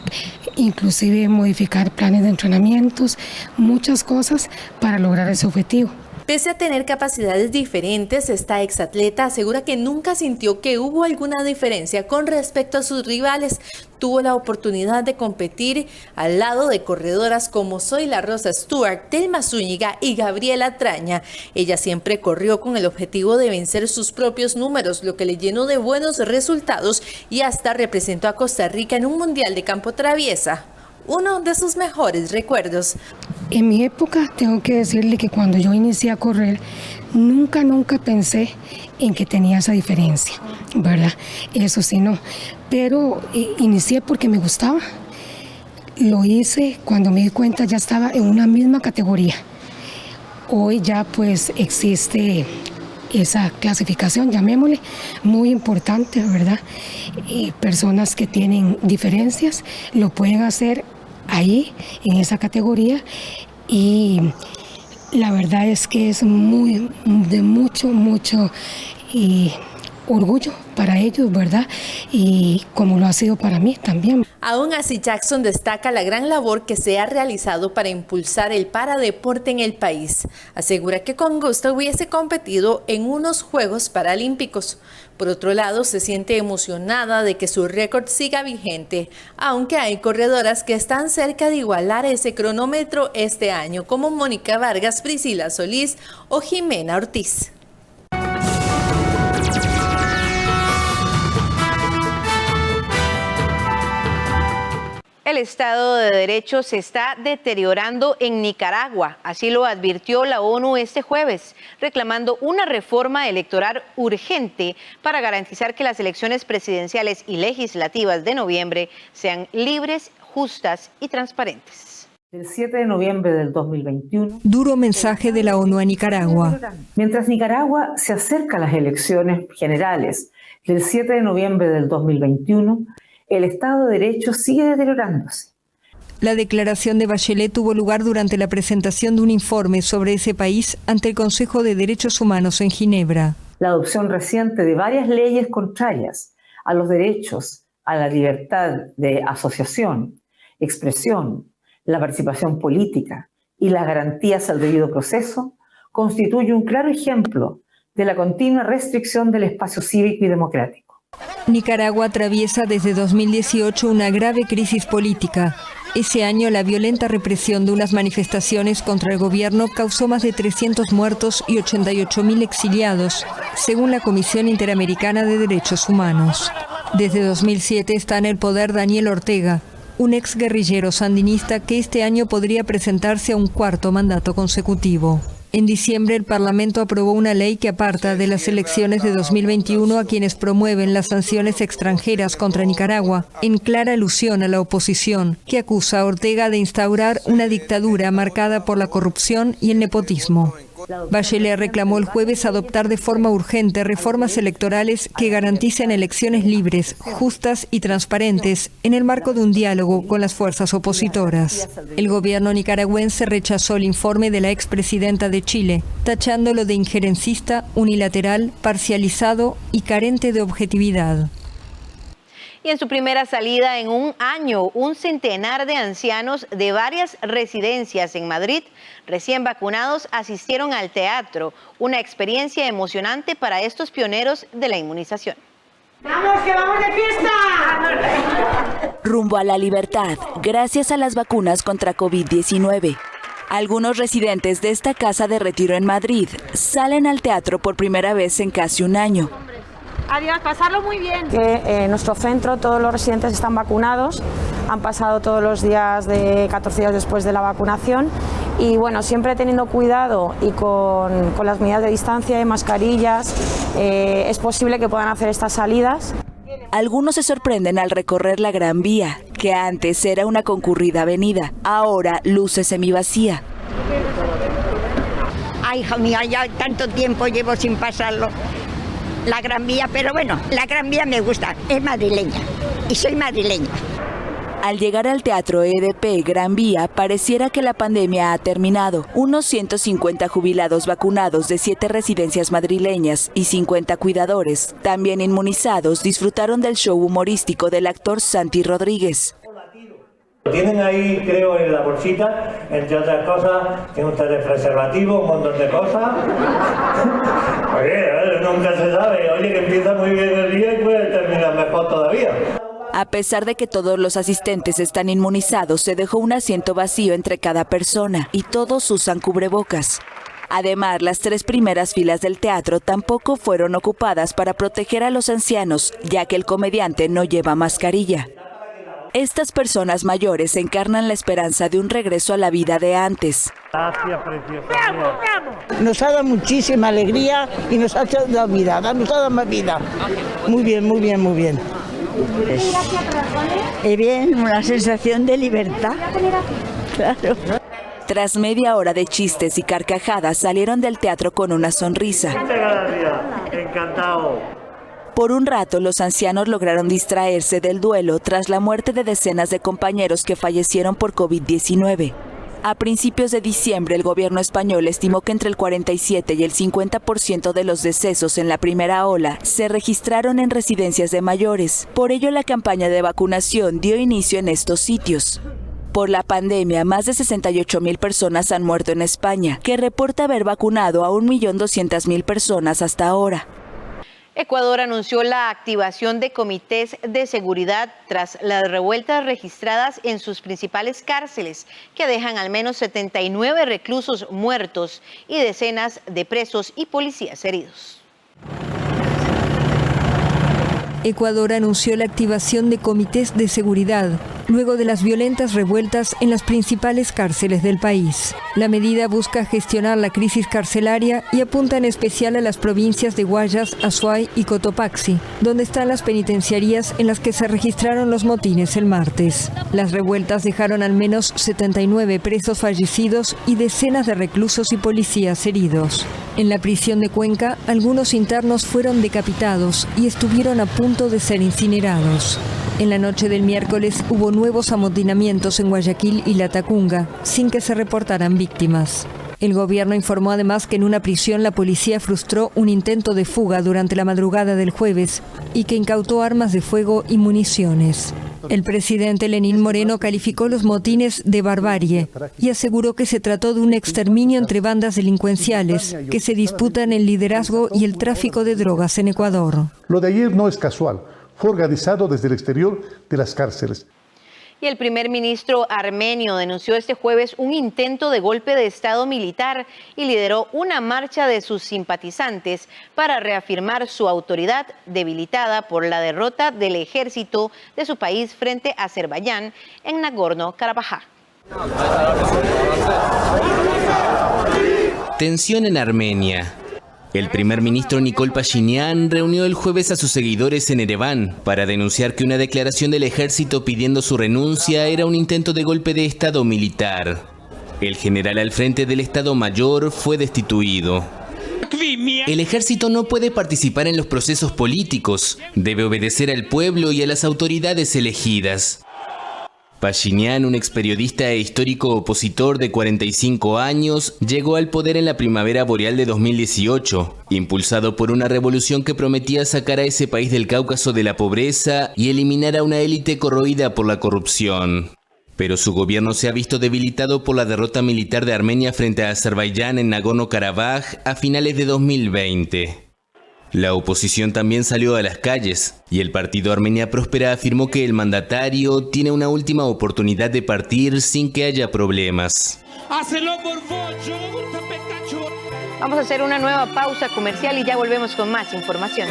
inclusive modificar planes de entrenamientos, muchas cosas para lograr ese objetivo. Pese a tener capacidades diferentes, esta exatleta asegura que nunca sintió que hubo alguna diferencia con respecto a sus rivales. Tuvo la oportunidad de competir al lado de corredoras como Zoila Rosa Stewart, Telma Zúñiga y Gabriela Traña. Ella siempre corrió con el objetivo de vencer sus propios números, lo que le llenó de buenos resultados, y hasta representó a Costa Rica en un mundial de campo traviesa. Uno de sus mejores recuerdos. En mi época, tengo que decirle que cuando yo inicié a correr, nunca pensé en que tenía esa diferencia, ¿verdad? Eso sí, no. Pero inicié porque me gustaba. Lo hice cuando me di cuenta, ya estaba en una misma categoría. Hoy ya pues existe esa clasificación, llamémosle, muy importante, ¿verdad? Personas que tienen diferencias lo pueden hacer ahí, en esa categoría, y la verdad es que es de mucho orgullo para ellos, ¿verdad? Y como lo ha sido para mí también. Aún así, Jackson destaca la gran labor que se ha realizado para impulsar el paradeporte en el país. Asegura que con gusto hubiese competido en unos Juegos Paralímpicos. Por otro lado, se siente emocionada de que su récord siga vigente, aunque hay corredoras que están cerca de igualar ese cronómetro este año, como Mónica Vargas, Priscila Solís o Jimena Ortiz. El Estado de Derecho se está deteriorando en Nicaragua, así lo advirtió la ONU este jueves, reclamando una reforma electoral urgente para garantizar que las elecciones presidenciales y legislativas de noviembre sean libres, justas y transparentes. El 7 de noviembre del 2021. Duro mensaje de la ONU a Nicaragua. Mientras Nicaragua se acerca a las elecciones generales del 7 de noviembre del 2021, el Estado de Derecho sigue deteriorándose. La declaración de Bachelet tuvo lugar durante la presentación de un informe sobre ese país ante el Consejo de Derechos Humanos en Ginebra. La adopción reciente de varias leyes contrarias a los derechos, a la libertad de asociación, expresión, la participación política y las garantías al debido proceso constituye un claro ejemplo de la continua restricción del espacio cívico y democrático. Nicaragua atraviesa desde 2018 una grave crisis política. Ese año, la violenta represión de unas manifestaciones contra el gobierno causó más de 300 muertos y 88.000 exiliados, según la Comisión Interamericana de Derechos Humanos. Desde 2007 está en el poder Daniel Ortega, un exguerrillero sandinista que este año podría presentarse a un cuarto mandato consecutivo. En diciembre, el Parlamento aprobó una ley que aparta de las elecciones de 2021 a quienes promueven las sanciones extranjeras contra Nicaragua, en clara alusión a la oposición, que acusa a Ortega de instaurar una dictadura marcada por la corrupción y el nepotismo. Bachelet reclamó el jueves adoptar de forma urgente reformas electorales que garanticen elecciones libres, justas y transparentes en el marco de un diálogo con las fuerzas opositoras. El gobierno nicaragüense rechazó el informe de la expresidenta de Chile, tachándolo de injerencista, unilateral, parcializado y carente de objetividad. Y en su primera salida en un año, un centenar de ancianos de varias residencias en Madrid, recién vacunados, asistieron al teatro, una experiencia emocionante para estos pioneros de la inmunización. ¡Vamos, que vamos de fiesta! Rumbo a la libertad, gracias a las vacunas contra COVID-19. Algunos residentes de esta casa de retiro en Madrid salen al teatro por primera vez en casi un año. Adiós, pasarlo muy bien. Que en nuestro centro todos los residentes están vacunados, han pasado todos los días de 14 días después de la vacunación y bueno, siempre teniendo cuidado y con las medidas de distancia y mascarillas, es posible que puedan hacer estas salidas. Algunos se sorprenden al recorrer la Gran Vía, que antes era una concurrida avenida, ahora luce semivacía. Ay, hija mía, ya tanto tiempo llevo sin pasarlo. La Gran Vía, pero bueno, la Gran Vía me gusta, es madrileña y soy madrileña. Al llegar al Teatro EDP Gran Vía, pareciera que la pandemia ha terminado. Unos 150 jubilados vacunados de 7 residencias madrileñas y 50 cuidadores, también inmunizados, disfrutaron del show humorístico del actor Santi Rodríguez. Tienen ahí, creo, en la bolsita, entre otras cosas, tienen ustedes preservativo, un montón de cosas. Oye, nunca se sabe. Oye, que empieza muy bien el día y puede terminar mejor todavía. A pesar de que todos los asistentes están inmunizados, se dejó un asiento vacío entre cada persona y todos usan cubrebocas. Además, las 3 primeras filas del teatro tampoco fueron ocupadas para proteger a los ancianos, ya que el comediante no lleva mascarilla. Estas personas mayores encarnan la esperanza de un regreso a la vida de antes. Gracias, preciosa. Nos ha dado muchísima alegría y nos ha dado vida, nos ha dado más vida. Muy bien, muy bien, muy bien. Es bien, una sensación de libertad. Claro. Tras media hora de chistes y carcajadas, salieron del teatro con una sonrisa. Encantado. Por un rato, los ancianos lograron distraerse del duelo tras la muerte de decenas de compañeros que fallecieron por COVID-19. A principios de diciembre, el gobierno español estimó que entre el 47 y el 50% de los decesos en la primera ola se registraron en residencias de mayores. Por ello, la campaña de vacunación dio inicio en estos sitios. Por la pandemia, más de 68,000 personas han muerto en España, que reporta haber vacunado a 1.200.000 personas hasta ahora. Ecuador anunció la activación de comités de seguridad tras las revueltas registradas en sus principales cárceles, que dejan al menos 79 reclusos muertos y decenas de presos y policías heridos. Ecuador anunció la activación de comités de seguridad luego de las violentas revueltas en las principales cárceles del país. La medida busca gestionar la crisis carcelaria y apunta en especial a las provincias de Guayas, Azuay y Cotopaxi, donde están las penitenciarías en las que se registraron los motines el martes. Las revueltas dejaron al menos 79 presos fallecidos y decenas de reclusos y policías heridos. En la prisión de Cuenca, algunos internos fueron decapitados y estuvieron a punto de ser incinerados. En la noche del miércoles hubo nuevos amotinamientos en Guayaquil y Latacunga, sin que se reportaran víctimas. El gobierno informó además que en una prisión la policía frustró un intento de fuga durante la madrugada del jueves y que incautó armas de fuego y municiones. El presidente Lenín Moreno calificó los motines de barbarie y aseguró que se trató de un exterminio entre bandas delincuenciales que se disputan el liderazgo y el tráfico de drogas en Ecuador. Lo de ayer no es casual, fue organizado desde el exterior de las cárceles. Y el primer ministro armenio denunció este jueves un intento de golpe de Estado militar y lideró una marcha de sus simpatizantes para reafirmar su autoridad debilitada por la derrota del ejército de su país frente a Azerbaiyán en Nagorno-Karabaj. Tensión en Armenia. El primer ministro Nikol Pashinyan reunió el jueves a sus seguidores en Ereván para denunciar que una declaración del ejército pidiendo su renuncia era un intento de golpe de Estado militar. El general al frente del Estado Mayor fue destituido. El ejército no puede participar en los procesos políticos, debe obedecer al pueblo y a las autoridades elegidas. Pashinyan, un experiodista e histórico opositor de 45 años, llegó al poder en la primavera boreal de 2018, impulsado por una revolución que prometía sacar a ese país del Cáucaso de la pobreza y eliminar a una élite corroída por la corrupción. Pero su gobierno se ha visto debilitado por la derrota militar de Armenia frente a Azerbaiyán en Nagorno-Karabaj a finales de 2020. La oposición también salió a las calles y el partido Armenia Próspera afirmó que el mandatario tiene una última oportunidad de partir sin que haya problemas. Vamos a hacer una nueva pausa comercial y ya volvemos con más información.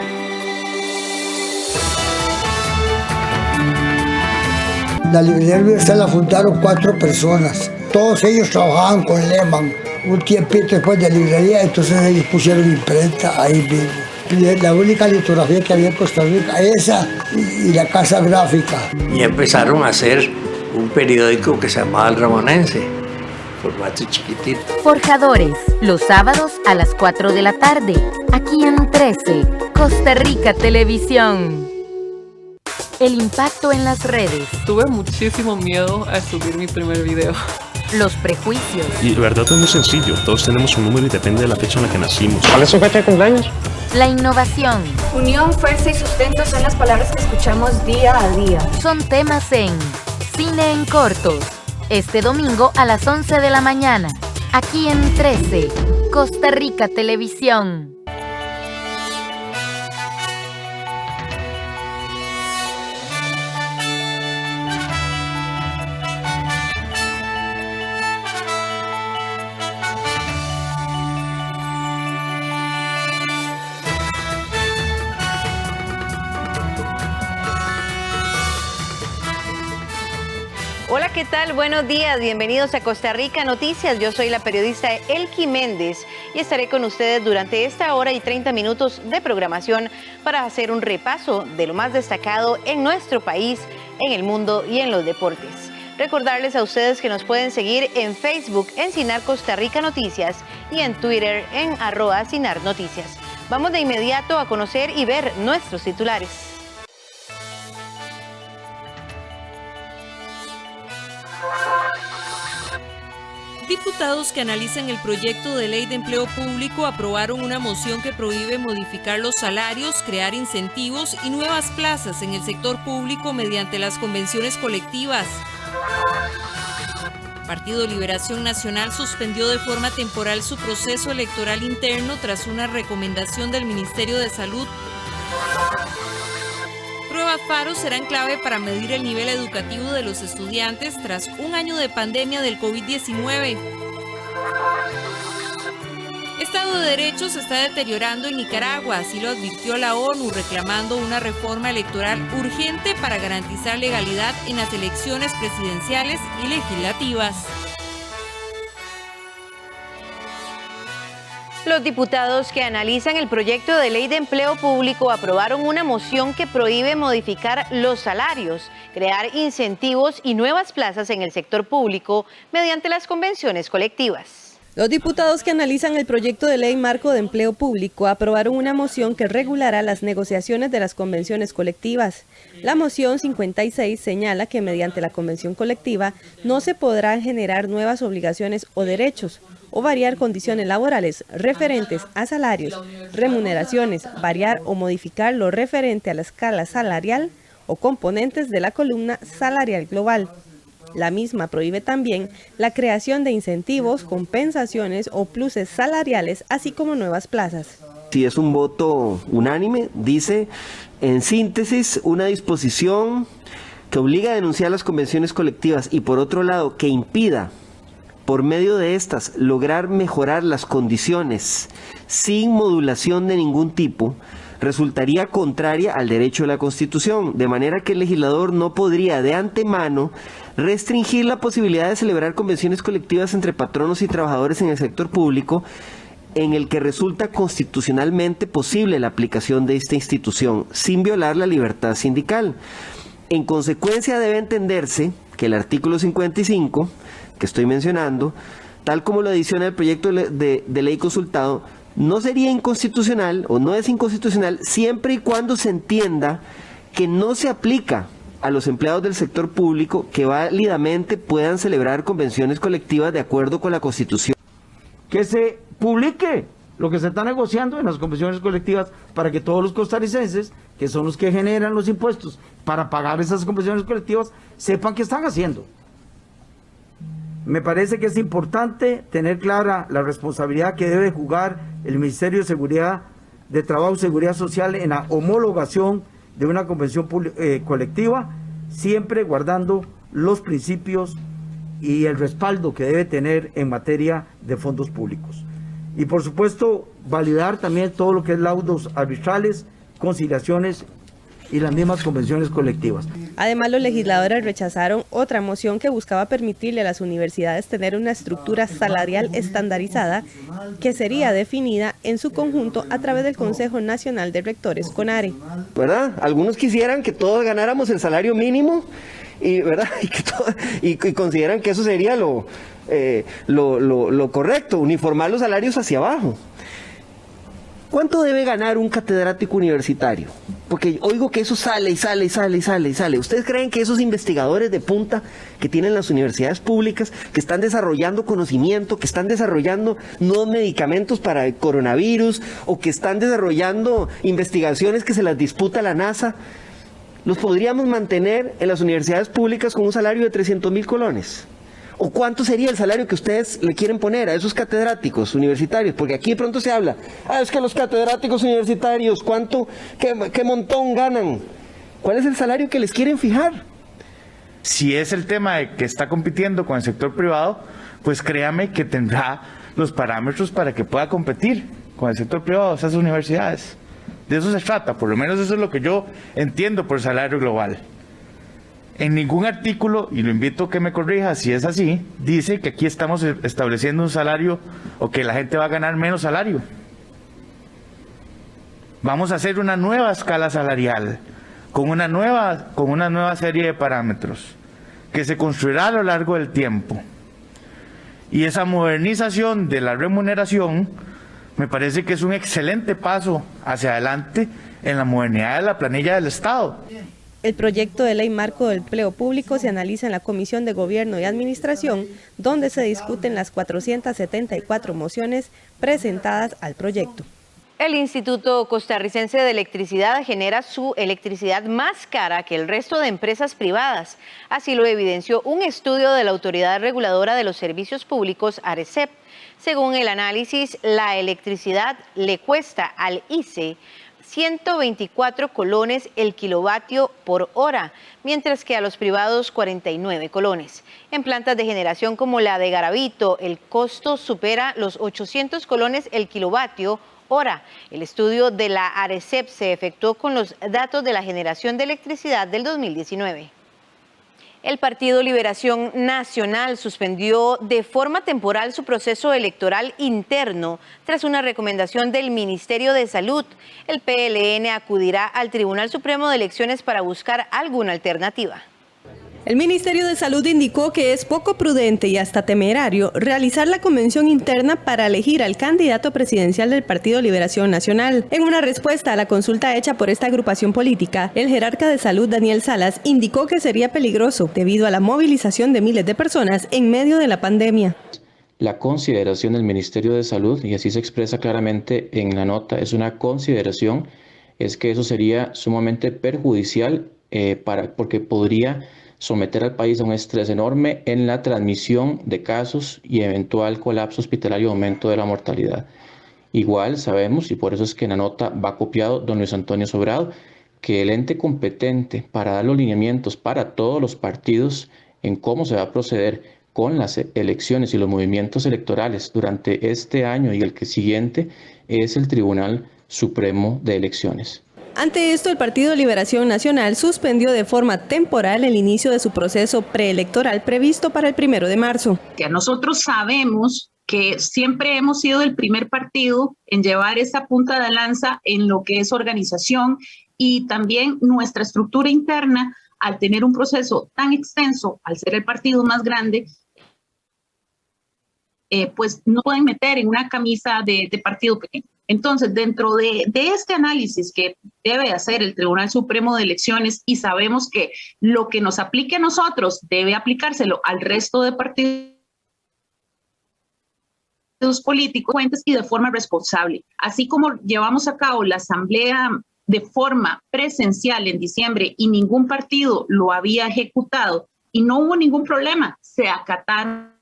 La librería universal la fundaron 4 personas. Todos ellos trabajaban con Lehman. Un tiempito después de librería, entonces ellos pusieron imprenta ahí mismo. La única litografía que había en Costa Rica, esa y la casa gráfica. Y empezaron a hacer un periódico que se llamaba El Ramonense, formato chiquitito. Forjadores, los sábados a las 4 de la tarde, aquí en 13, Costa Rica Televisión. El impacto en las redes. Tuve muchísimo miedo a subir mi primer video. Los prejuicios. Y la verdad es muy sencillo, todos tenemos un número y depende de la fecha en la que nacimos. ¿Cuál es su fecha de cumpleaños? La innovación. Unión, fuerza y sustento son las palabras que escuchamos día a día. Son temas en Cine en Cortos. Este domingo a las 11 de la mañana. Aquí en 13, Costa Rica Televisión. Hola, ¿qué tal? Buenos días, bienvenidos a Costa Rica Noticias. Yo soy la periodista Elki Méndez y estaré con ustedes durante esta hora y 30 minutos de programación para hacer un repaso de lo más destacado en nuestro país, en el mundo y en los deportes. Recordarles a ustedes que nos pueden seguir en Facebook en Sinar Costa Rica Noticias y en Twitter en @SinarNoticias. Vamos de inmediato a conocer y ver nuestros titulares. Diputados que analizan el proyecto de ley de empleo público aprobaron una moción que prohíbe modificar los salarios, crear incentivos y nuevas plazas en el sector público mediante las convenciones colectivas. Partido Liberación Nacional suspendió de forma temporal su proceso electoral interno tras una recomendación del Ministerio de Salud. Pruebas FARO serán clave para medir el nivel educativo de los estudiantes tras un año de pandemia del COVID-19. Estado de Derecho se está deteriorando en Nicaragua, así lo advirtió la ONU, reclamando una reforma electoral urgente para garantizar legalidad en las elecciones presidenciales y legislativas. Los diputados que analizan el proyecto de ley de empleo público aprobaron una moción que prohíbe modificar los salarios, crear incentivos y nuevas plazas en el sector público mediante las convenciones colectivas. Los diputados que analizan el proyecto de ley marco de empleo público aprobaron una moción que regulará las negociaciones de las convenciones colectivas. La moción 56 señala que mediante la convención colectiva no se podrán generar nuevas obligaciones o derechos, o variar condiciones laborales referentes a salarios, remuneraciones, variar o modificar lo referente a la escala salarial o componentes de la columna salarial global. La misma prohíbe también la creación de incentivos, compensaciones o pluses salariales, así como nuevas plazas. Si es un voto unánime, dice en síntesis una disposición que obliga a denunciar las convenciones colectivas y por otro lado que impida por medio de estas lograr mejorar las condiciones sin modulación de ningún tipo, resultaría contraria al derecho de la Constitución, de manera que el legislador no podría de antemano restringir la posibilidad de celebrar convenciones colectivas entre patronos y trabajadores en el sector público, en el que resulta constitucionalmente posible la aplicación de esta institución, sin violar la libertad sindical. En consecuencia, debe entenderse que el artículo 55, que estoy mencionando, tal como lo adiciona el proyecto de ley consultado, no sería inconstitucional o no es inconstitucional siempre y cuando se entienda que no se aplica a los empleados del sector público que válidamente puedan celebrar convenciones colectivas de acuerdo con la Constitución. Que se publique lo que se está negociando en las convenciones colectivas para que todos los costarricenses, que son los que generan los impuestos para pagar esas convenciones colectivas, sepan qué están haciendo. Me parece que es importante tener clara la responsabilidad que debe jugar el Ministerio de Seguridad, de Trabajo y Seguridad Social en la homologación de una convención colectiva, siempre guardando los principios y el respaldo que debe tener en materia de fondos públicos. Y por supuesto, validar también todo lo que es laudos arbitrales, conciliaciones y las mismas convenciones colectivas. Además, los legisladores rechazaron otra moción que buscaba permitirle a las universidades tener una estructura salarial estandarizada que sería definida en su conjunto a través del Consejo Nacional de Rectores, CONARE. ¿Verdad? Algunos quisieran que todos ganáramos el salario mínimo y, ¿verdad? y consideran que eso sería lo correcto, uniformar los salarios hacia abajo. ¿Cuánto debe ganar un catedrático universitario? Porque oigo que eso sale y sale y sale y sale y sale. ¿Ustedes creen que esos investigadores de punta que tienen las universidades públicas, que están desarrollando conocimiento, que están desarrollando nuevos medicamentos para el coronavirus o que están desarrollando investigaciones que se las disputa la NASA, los podríamos mantener en las universidades públicas con un salario de 300,000 colones? ¿O cuánto sería el salario que ustedes le quieren poner a esos catedráticos universitarios? Porque aquí de pronto se habla, es que los catedráticos universitarios, qué montón ganan. ¿Cuál es el salario que les quieren fijar? Si es el tema de que está compitiendo con el sector privado, pues créame que tendrá los parámetros para que pueda competir con el sector privado, esas universidades. De eso se trata, por lo menos eso es lo que yo entiendo por salario global. En ningún artículo, y lo invito a que me corrija si es así, dice que aquí estamos estableciendo un salario o que la gente va a ganar menos salario. Vamos a hacer una nueva escala salarial con una nueva serie de parámetros que se construirá a lo largo del tiempo. Y esa modernización de la remuneración me parece que es un excelente paso hacia adelante en la modernidad de la planilla del Estado. El proyecto de ley marco del empleo público se analiza en la Comisión de Gobierno y Administración, donde se discuten las 474 mociones presentadas al proyecto. El Instituto Costarricense de Electricidad genera su electricidad más cara que el resto de empresas privadas. Así lo evidenció un estudio de la Autoridad Reguladora de los Servicios Públicos, ARECEP. Según el análisis, la electricidad le cuesta al ICE 124 colones el kilovatio por hora, mientras que a los privados 49 colones. En plantas de generación como la de Garavito, el costo supera los 800 colones el kilovatio hora. El estudio de la ARECEP se efectuó con los datos de la generación de electricidad del 2019. El Partido Liberación Nacional suspendió de forma temporal su proceso electoral interno tras una recomendación del Ministerio de Salud. El PLN acudirá al Tribunal Supremo de Elecciones para buscar alguna alternativa. El Ministerio de Salud indicó que es poco prudente y hasta temerario realizar la convención interna para elegir al candidato presidencial del Partido Liberación Nacional. En una respuesta a la consulta hecha por esta agrupación política, el jerarca de salud Daniel Salas indicó que sería peligroso debido a la movilización de miles de personas en medio de la pandemia. La consideración del Ministerio de Salud, y así se expresa claramente en la nota, es una consideración, es que eso sería sumamente perjudicial porque podría someter al país a un estrés enorme en la transmisión de casos y eventual colapso hospitalario y aumento de la mortalidad. Igual sabemos, y por eso es que en la nota va copiado don Luis Antonio Sobrado, que el ente competente para dar los lineamientos para todos los partidos en cómo se va a proceder con las elecciones y los movimientos electorales durante este año y el que siguiente es el Tribunal Supremo de Elecciones. Ante esto, el Partido Liberación Nacional suspendió de forma temporal el inicio de su proceso preelectoral previsto para el 1 de marzo. Nosotros sabemos que siempre hemos sido el primer partido en llevar esa punta de lanza en lo que es organización y también nuestra estructura interna, al tener un proceso tan extenso, al ser el partido más grande, pues no pueden meter en una camisa de partido pequeño. Entonces, dentro de este análisis que debe hacer el Tribunal Supremo de Elecciones, y sabemos que lo que nos aplique a nosotros debe aplicárselo al resto de partidos políticos y de forma responsable. Así como llevamos a cabo la asamblea de forma presencial en diciembre y ningún partido lo había ejecutado y no hubo ningún problema, se acataron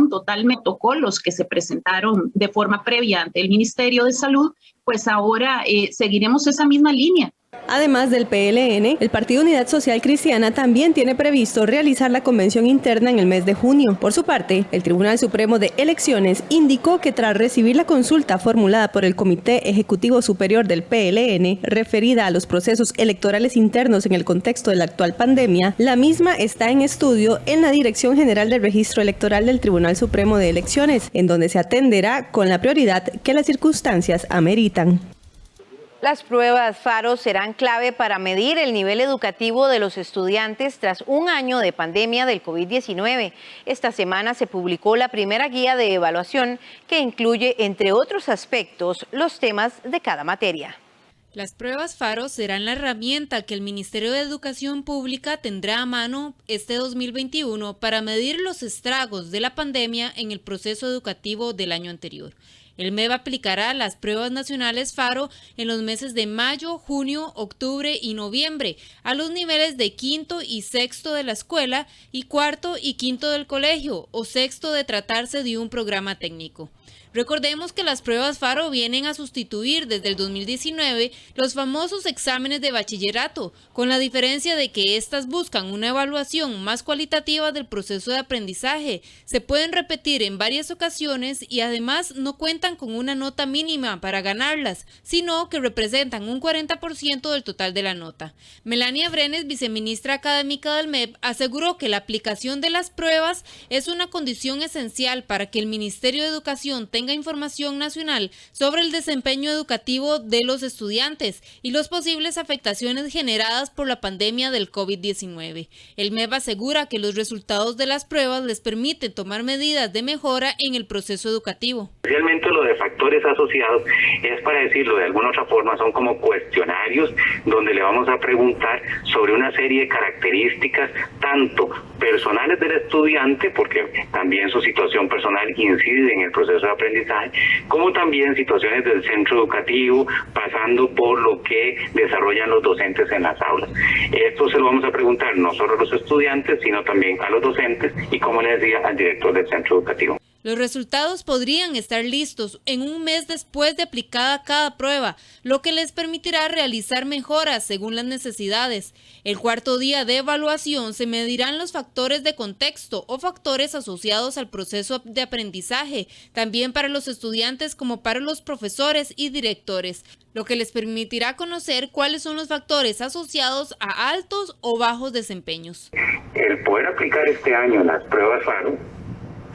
totalmente protocolos que se presentaron de forma previa ante el Ministerio de Salud, pues ahora seguiremos esa misma línea. Además del PLN, el Partido Unidad Social Cristiana también tiene previsto realizar la convención interna en el mes de junio. Por su parte, el Tribunal Supremo de Elecciones indicó que tras recibir la consulta formulada por el Comité Ejecutivo Superior del PLN, referida a los procesos electorales internos en el contexto de la actual pandemia, la misma está en estudio en la Dirección General del Registro Electoral del Tribunal Supremo de Elecciones, en donde se atenderá con la prioridad que las circunstancias ameritan. Las pruebas FARO serán clave para medir el nivel educativo de los estudiantes tras un año de pandemia del COVID-19. Esta semana se publicó la primera guía de evaluación que incluye, entre otros aspectos, los temas de cada materia. Las pruebas FARO serán la herramienta que el Ministerio de Educación Pública tendrá a mano este 2021 para medir los estragos de la pandemia en el proceso educativo del año anterior. El MEB aplicará las pruebas nacionales FARO en los meses de mayo, junio, octubre y noviembre a los niveles de quinto y sexto de la escuela y cuarto y quinto del colegio o sexto de tratarse de un programa técnico. Recordemos que las pruebas FARO vienen a sustituir desde el 2019 los famosos exámenes de bachillerato, con la diferencia de que estas buscan una evaluación más cualitativa del proceso de aprendizaje, se pueden repetir en varias ocasiones y además no cuentan con una nota mínima para ganarlas, sino que representan un 40% del total de la nota. Melania Brenes, viceministra académica del MEB, aseguró que la aplicación de las pruebas es una condición esencial para que el Ministerio de Educación educación tenga información nacional sobre el desempeño educativo de los estudiantes y las posibles afectaciones generadas por la pandemia del COVID-19. El MEP asegura que los resultados de las pruebas les permiten tomar medidas de mejora en el proceso educativo. Especialmente lo de factores asociados es, para decirlo de alguna otra forma, son como cuestionarios donde le vamos a preguntar sobre una serie de características tanto personales del estudiante, porque también su situación personal incide en el proceso de aprendizaje, como también situaciones del centro educativo, pasando por lo que desarrollan los docentes en las aulas. Esto se lo vamos a preguntar no solo a los estudiantes, sino también a los docentes y, como les decía, al director del centro educativo. Los resultados podrían estar listos en un mes después de aplicada cada prueba, lo que les permitirá realizar mejoras según las necesidades. El cuarto día de evaluación se medirán los factores de contexto o factores asociados al proceso de aprendizaje, también para los estudiantes como para los profesores y directores, lo que les permitirá conocer cuáles son los factores asociados a altos o bajos desempeños. El poder aplicar este año las pruebas FARO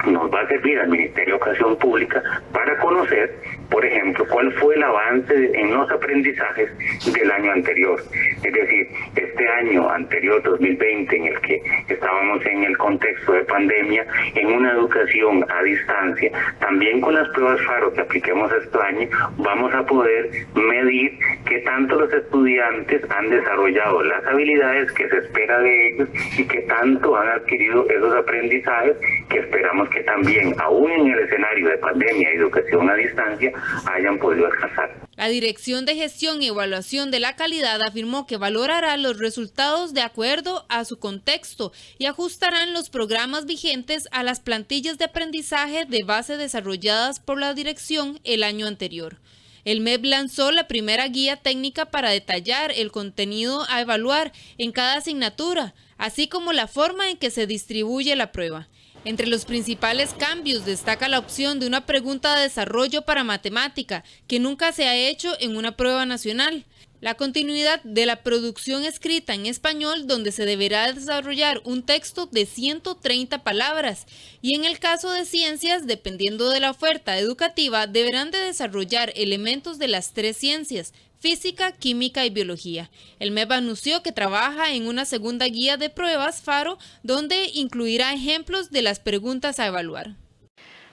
nos va a servir al Ministerio de Educación Pública para conocer, por ejemplo, cuál fue el avance en los aprendizajes del año anterior. Es decir, este año anterior, 2020, en el que estábamos en el contexto de pandemia, en una educación a distancia, también con las pruebas FARO que apliquemos este año, vamos a poder medir qué tanto los estudiantes han desarrollado las habilidades que se espera de ellos y qué tanto han adquirido esos aprendizajes que esperamos que también, aún en el escenario de pandemia y educación a distancia, hayan podido alcanzar. La Dirección de Gestión y Evaluación de la Calidad afirmó que valorará los resultados de acuerdo a su contexto y ajustarán los programas vigentes a las plantillas de aprendizaje de base desarrolladas por la dirección el año anterior. El MEP lanzó la primera guía técnica para detallar el contenido a evaluar en cada asignatura, así como la forma en que se distribuye la prueba. Entre los principales cambios destaca la opción de una pregunta de desarrollo para matemática, que nunca se ha hecho en una prueba nacional. La continuidad de la producción escrita en español, donde se deberá desarrollar un texto de 130 palabras. Y en el caso de ciencias, dependiendo de la oferta educativa, deberán de desarrollar elementos de las 3 ciencias: física, química y biología. El MEP anunció que trabaja en una segunda guía de pruebas FARO, donde incluirá ejemplos de las preguntas a evaluar.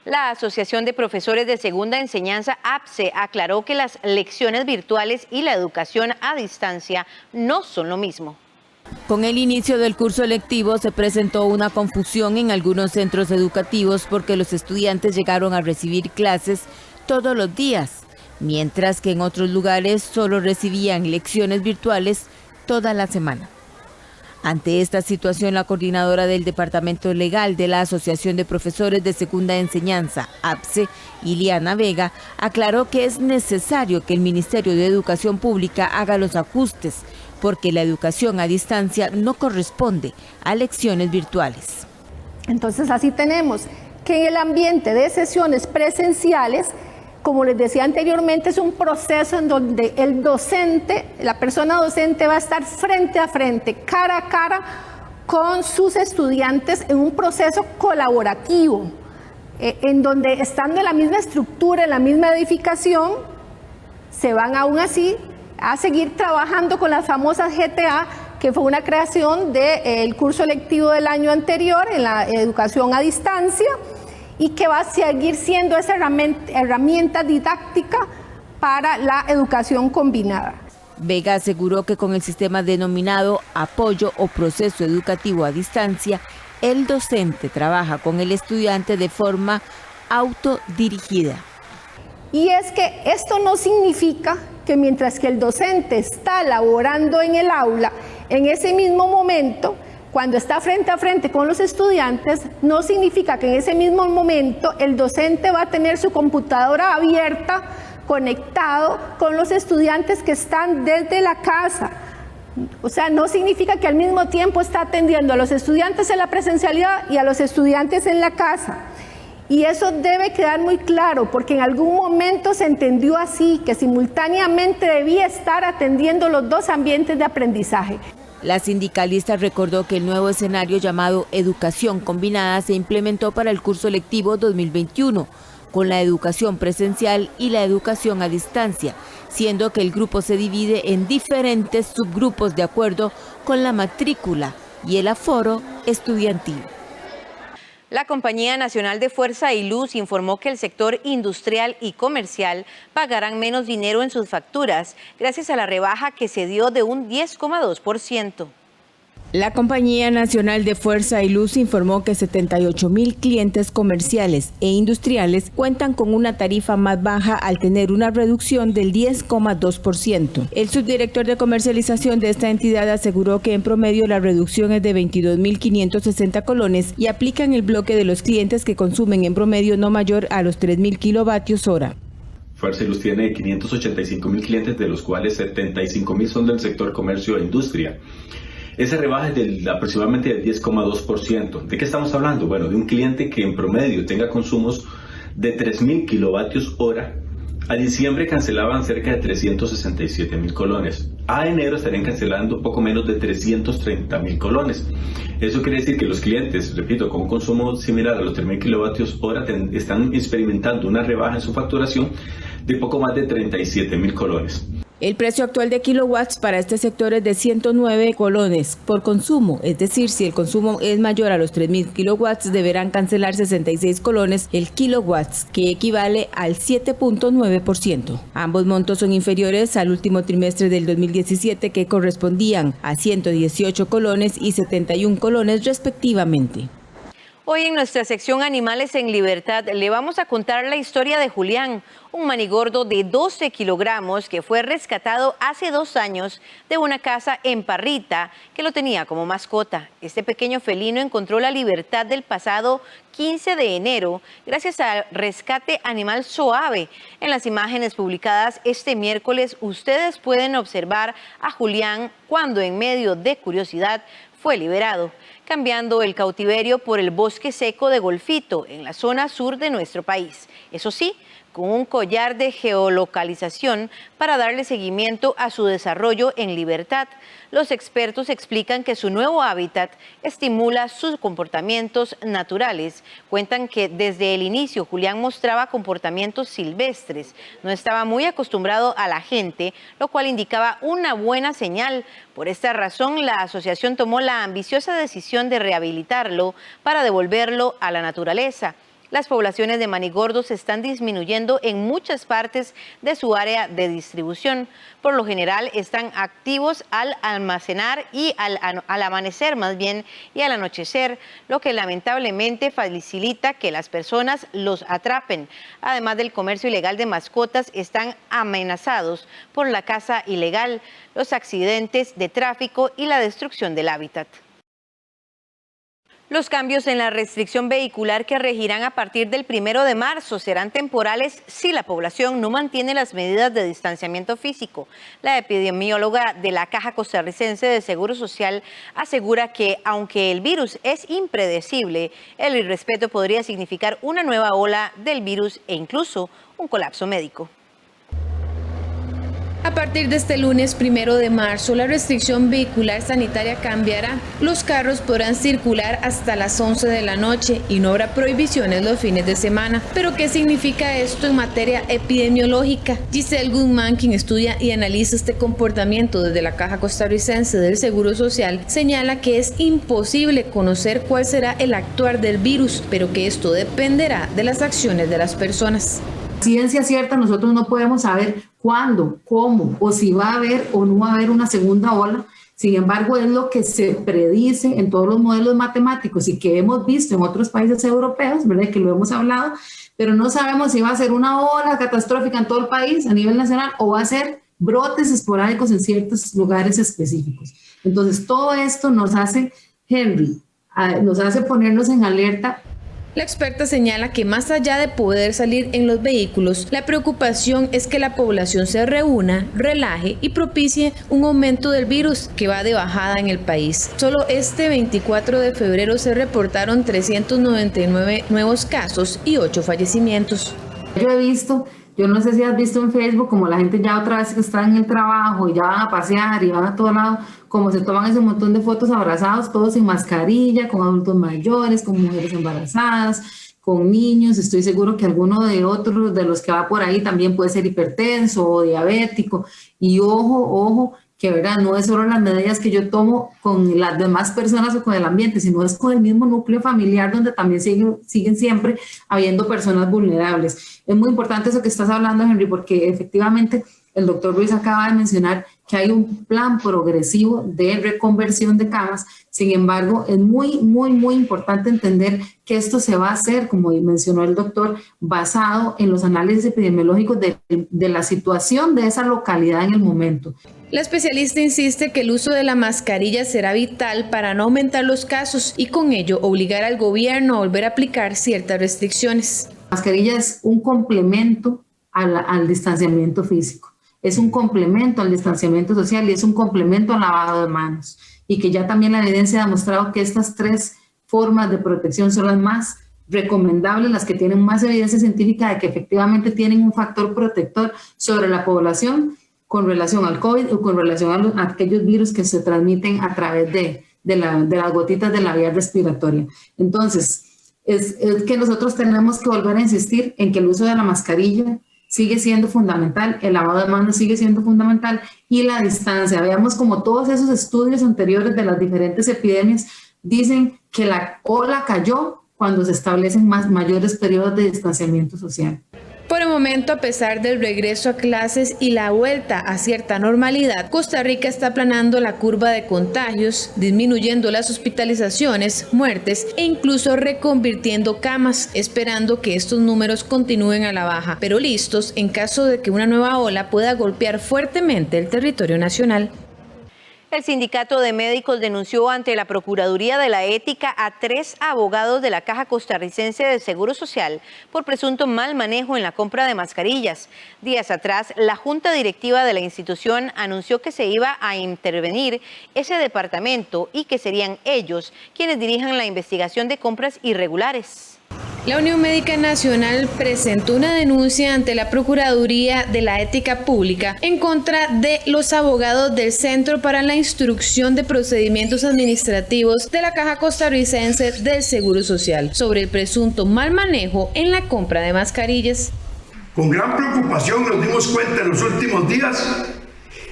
La Asociación de Profesores de Segunda Enseñanza, APSE, aclaró que las lecciones virtuales y la educación a distancia no son lo mismo. Con el inicio del curso lectivo se presentó una confusión en algunos centros educativos porque los estudiantes llegaron a recibir clases todos los días, mientras que en otros lugares solo recibían lecciones virtuales toda la semana. Ante esta situación, la coordinadora del Departamento Legal de la Asociación de Profesores de Segunda Enseñanza, APSE, Iliana Vega, aclaró que es necesario que el Ministerio de Educación Pública haga los ajustes, porque la educación a distancia no corresponde a lecciones virtuales. Entonces, así tenemos que en el ambiente de sesiones presenciales, como les decía anteriormente, es un proceso en donde el docente, la persona docente va a estar frente a frente, cara a cara con sus estudiantes en un proceso colaborativo, en donde estando en la misma estructura, en la misma edificación, se van aún así a seguir trabajando con las famosas GTA, que fue una creación del curso lectivo del año anterior en la educación a distancia, y que va a seguir siendo esa herramienta didáctica para la educación combinada. Vega aseguró que con el sistema denominado apoyo o proceso educativo a distancia, el docente trabaja con el estudiante de forma autodirigida. Y es que esto no significa que mientras que el docente está laborando en el aula, en ese mismo momento, cuando está frente a frente con los estudiantes, no significa que en ese mismo momento el docente va a tener su computadora abierta, conectado con los estudiantes que están desde la casa. O sea, no significa que al mismo tiempo está atendiendo a los estudiantes en la presencialidad y a los estudiantes en la casa. Y eso debe quedar muy claro, porque en algún momento se entendió así, que simultáneamente debía estar atendiendo los dos ambientes de aprendizaje. La sindicalista recordó que el nuevo escenario llamado Educación Combinada se implementó para el curso lectivo 2021, con la educación presencial y la educación a distancia, siendo que el grupo se divide en diferentes subgrupos de acuerdo con la matrícula y el aforo estudiantil. La Compañía Nacional de Fuerza y Luz informó que el sector industrial y comercial pagarán menos dinero en sus facturas gracias a la rebaja que se dio de un 10,2%. La Compañía Nacional de Fuerza y Luz informó que 78,000 clientes comerciales e industriales cuentan con una tarifa más baja al tener una reducción del 10,2%. El subdirector de comercialización de esta entidad aseguró que en promedio la reducción es de 22.560 colones y aplica en el bloque de los clientes que consumen en promedio no mayor a los 3.000 kilovatios hora. Fuerza y Luz tiene 585,000 clientes, de los cuales 75,000 son del sector comercio e industria. Esa rebaja es aproximadamente del 10,2%. ¿De qué estamos hablando? Bueno, de un cliente que en promedio tenga consumos de 3.000 kilovatios hora. A diciembre cancelaban cerca de 367,000 colones. A enero estarían cancelando poco menos de 330,000 colones. Eso quiere decir que los clientes, repito, con un consumo similar a los 3.000 kilovatios hora están experimentando una rebaja en su facturación de poco más de 37,000 colones. El precio actual de kilowatts para este sector es de 109 colones por consumo, es decir, si el consumo es mayor a los 3.000 kilowatts, deberán cancelar 66 colones el kilowatts, que equivale al 7,9%. Ambos montos son inferiores al último trimestre del 2017, que correspondían a 118 colones y 71 colones respectivamente. Hoy en nuestra sección Animales en Libertad le vamos a contar la historia de Julián, un manigordo de 12 kilogramos que fue rescatado hace 2 años de una casa en Parrita que lo tenía como mascota. Este pequeño felino encontró la libertad del pasado 15 de enero gracias al rescate animal Soave. En las imágenes publicadas este miércoles ustedes pueden observar a Julián cuando en medio de curiosidad fue liberado, cambiando el cautiverio por el bosque seco de Golfito, en la zona sur de nuestro país. Eso sí, con un collar de geolocalización para darle seguimiento a su desarrollo en libertad. Los expertos explican que su nuevo hábitat estimula sus comportamientos naturales. Cuentan que desde el inicio Julián mostraba comportamientos silvestres. No estaba muy acostumbrado a la gente, lo cual indicaba una buena señal. Por esta razón, la asociación tomó la ambiciosa decisión de rehabilitarlo para devolverlo a la naturaleza. Las poblaciones de manigordos están disminuyendo en muchas partes de su área de distribución. Por lo general están activos al almacenar y al amanecer más bien y al anochecer, lo que lamentablemente facilita que las personas los atrapen. Además del comercio ilegal de mascotas, están amenazados por la caza ilegal, los accidentes de tráfico y la destrucción del hábitat. Los cambios en la restricción vehicular que regirán a partir del 1 de marzo serán temporales si la población no mantiene las medidas de distanciamiento físico. La epidemióloga de la Caja Costarricense de Seguro Social asegura que, aunque el virus es impredecible, el irrespeto podría significar una nueva ola del virus e incluso un colapso médico. A partir de este lunes 1 de marzo, la restricción vehicular sanitaria cambiará. Los carros podrán circular hasta las 11 de la noche y no habrá prohibiciones los fines de semana. ¿Pero qué significa esto en materia epidemiológica? Giselle Guzmán, quien estudia y analiza este comportamiento desde la Caja Costarricense del Seguro Social, señala que es imposible conocer cuál será el actuar del virus, pero que esto dependerá de las acciones de las personas. Ciencia cierta, nosotros no podemos saber cuándo, cómo o si va a haber o no va a haber una segunda ola. Sin embargo, es lo que se predice en todos los modelos matemáticos y que hemos visto en otros países europeos, ¿verdad? Que lo hemos hablado, pero no sabemos si va a ser una ola catastrófica en todo el país a nivel nacional o va a ser brotes esporádicos en ciertos lugares específicos. Entonces, todo esto nos hace, Henry, nos hace ponernos en alerta. La experta señala que más allá de poder salir en los vehículos, la preocupación es que la población se reúna, relaje y propicie un aumento del virus que va de bajada en el país. Solo este 24 de febrero se reportaron 399 nuevos casos y 8 fallecimientos. Yo he visto, yo no sé si has visto en Facebook, como la gente ya otra vez que está en el trabajo y ya van a pasear y van a todo lado, como se toman ese montón de fotos abrazados, todos sin mascarilla, con adultos mayores, con mujeres embarazadas, con niños, estoy seguro que alguno de otros de los que va por ahí también puede ser hipertenso o diabético. Y ojo, que verdad, no es solo las medidas que yo tomo con las demás personas o con el ambiente, sino es con el mismo núcleo familiar donde también siguen siempre habiendo personas vulnerables. Es muy importante eso que estás hablando, Henry, porque efectivamente el doctor Ruiz acaba de mencionar que hay un plan progresivo de reconversión de camas. Sin embargo, es muy importante entender que esto se va a hacer, como mencionó el doctor, basado en los análisis epidemiológicos de la situación de esa localidad en el momento. La especialista insiste que el uso de la mascarilla será vital para no aumentar los casos y con ello obligar al gobierno a volver a aplicar ciertas restricciones. La mascarilla es un complemento al distanciamiento físico. Es un complemento al distanciamiento social y es un complemento al lavado de manos. Y que ya también la evidencia ha demostrado que estas 3 formas de protección son las más recomendables, las que tienen más evidencia científica de que efectivamente tienen un factor protector sobre la población con relación al COVID o con relación a aquellos virus que se transmiten a través de las gotitas de la vía respiratoria. Entonces, es que nosotros tenemos que volver a insistir en que el uso de la mascarilla sigue siendo fundamental, el lavado de manos sigue siendo fundamental y la distancia. Veamos como todos esos estudios anteriores de las diferentes epidemias dicen que la ola cayó cuando se establecen mayores periodos de distanciamiento social. Por el momento, a pesar del regreso a clases y la vuelta a cierta normalidad, Costa Rica está aplanando la curva de contagios, disminuyendo las hospitalizaciones, muertes e incluso reconvirtiendo camas, esperando que estos números continúen a la baja, pero listos en caso de que una nueva ola pueda golpear fuertemente el territorio nacional. El Sindicato de Médicos denunció ante la Procuraduría de la Ética a 3 abogados de la Caja Costarricense de Seguro Social por presunto mal manejo en la compra de mascarillas. Días atrás, la Junta Directiva de la institución anunció que se iba a intervenir ese departamento y que serían ellos quienes dirijan la investigación de compras irregulares. La Unión Médica Nacional presentó una denuncia ante la Procuraduría de la Ética Pública en contra de los abogados del Centro para la Instrucción de Procedimientos Administrativos de la Caja Costarricense del Seguro Social sobre el presunto mal manejo en la compra de mascarillas. Con gran preocupación nos dimos cuenta en los últimos días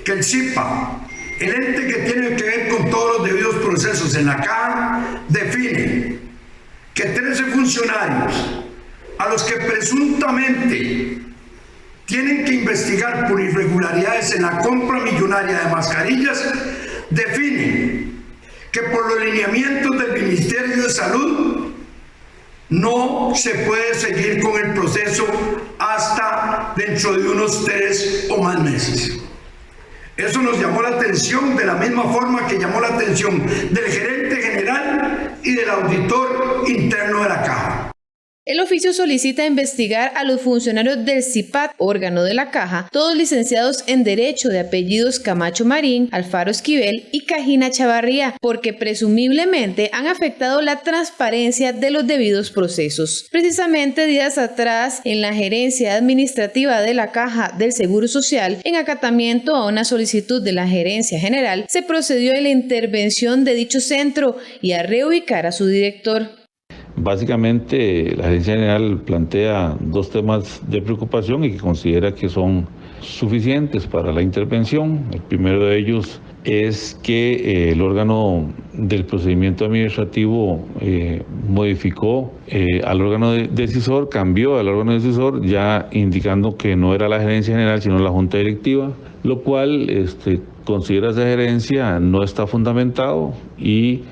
que el CIPA, el ente que tiene que ver con todos los debidos procesos en la Caja, define que 13 funcionarios a los que presuntamente tienen que investigar por irregularidades en la compra millonaria de mascarillas, definen que por los lineamientos del Ministerio de Salud no se puede seguir con el proceso hasta dentro de unos 3 o más meses. Eso nos llamó la atención de la misma forma que llamó la atención del gerente general y del auditor interno de la Caja. El oficio solicita investigar a los funcionarios del CIPAT, órgano de la Caja, todos licenciados en Derecho de apellidos Camacho Marín, Alfaro Esquivel y Cajina Chavarría, porque presumiblemente han afectado la transparencia de los debidos procesos. Precisamente días atrás, en la gerencia administrativa de la Caja del Seguro Social, en acatamiento a una solicitud de la gerencia general, se procedió a la intervención de dicho centro y a reubicar a su director. Básicamente, la Gerencia General plantea 2 temas de preocupación y que considera que son suficientes para la intervención. El primero de ellos es que el órgano del procedimiento administrativo modificó al órgano decisor, cambió al órgano decisor, ya indicando que no era la Gerencia General, sino la Junta Directiva, lo cual considera esa gerencia no está fundamentado y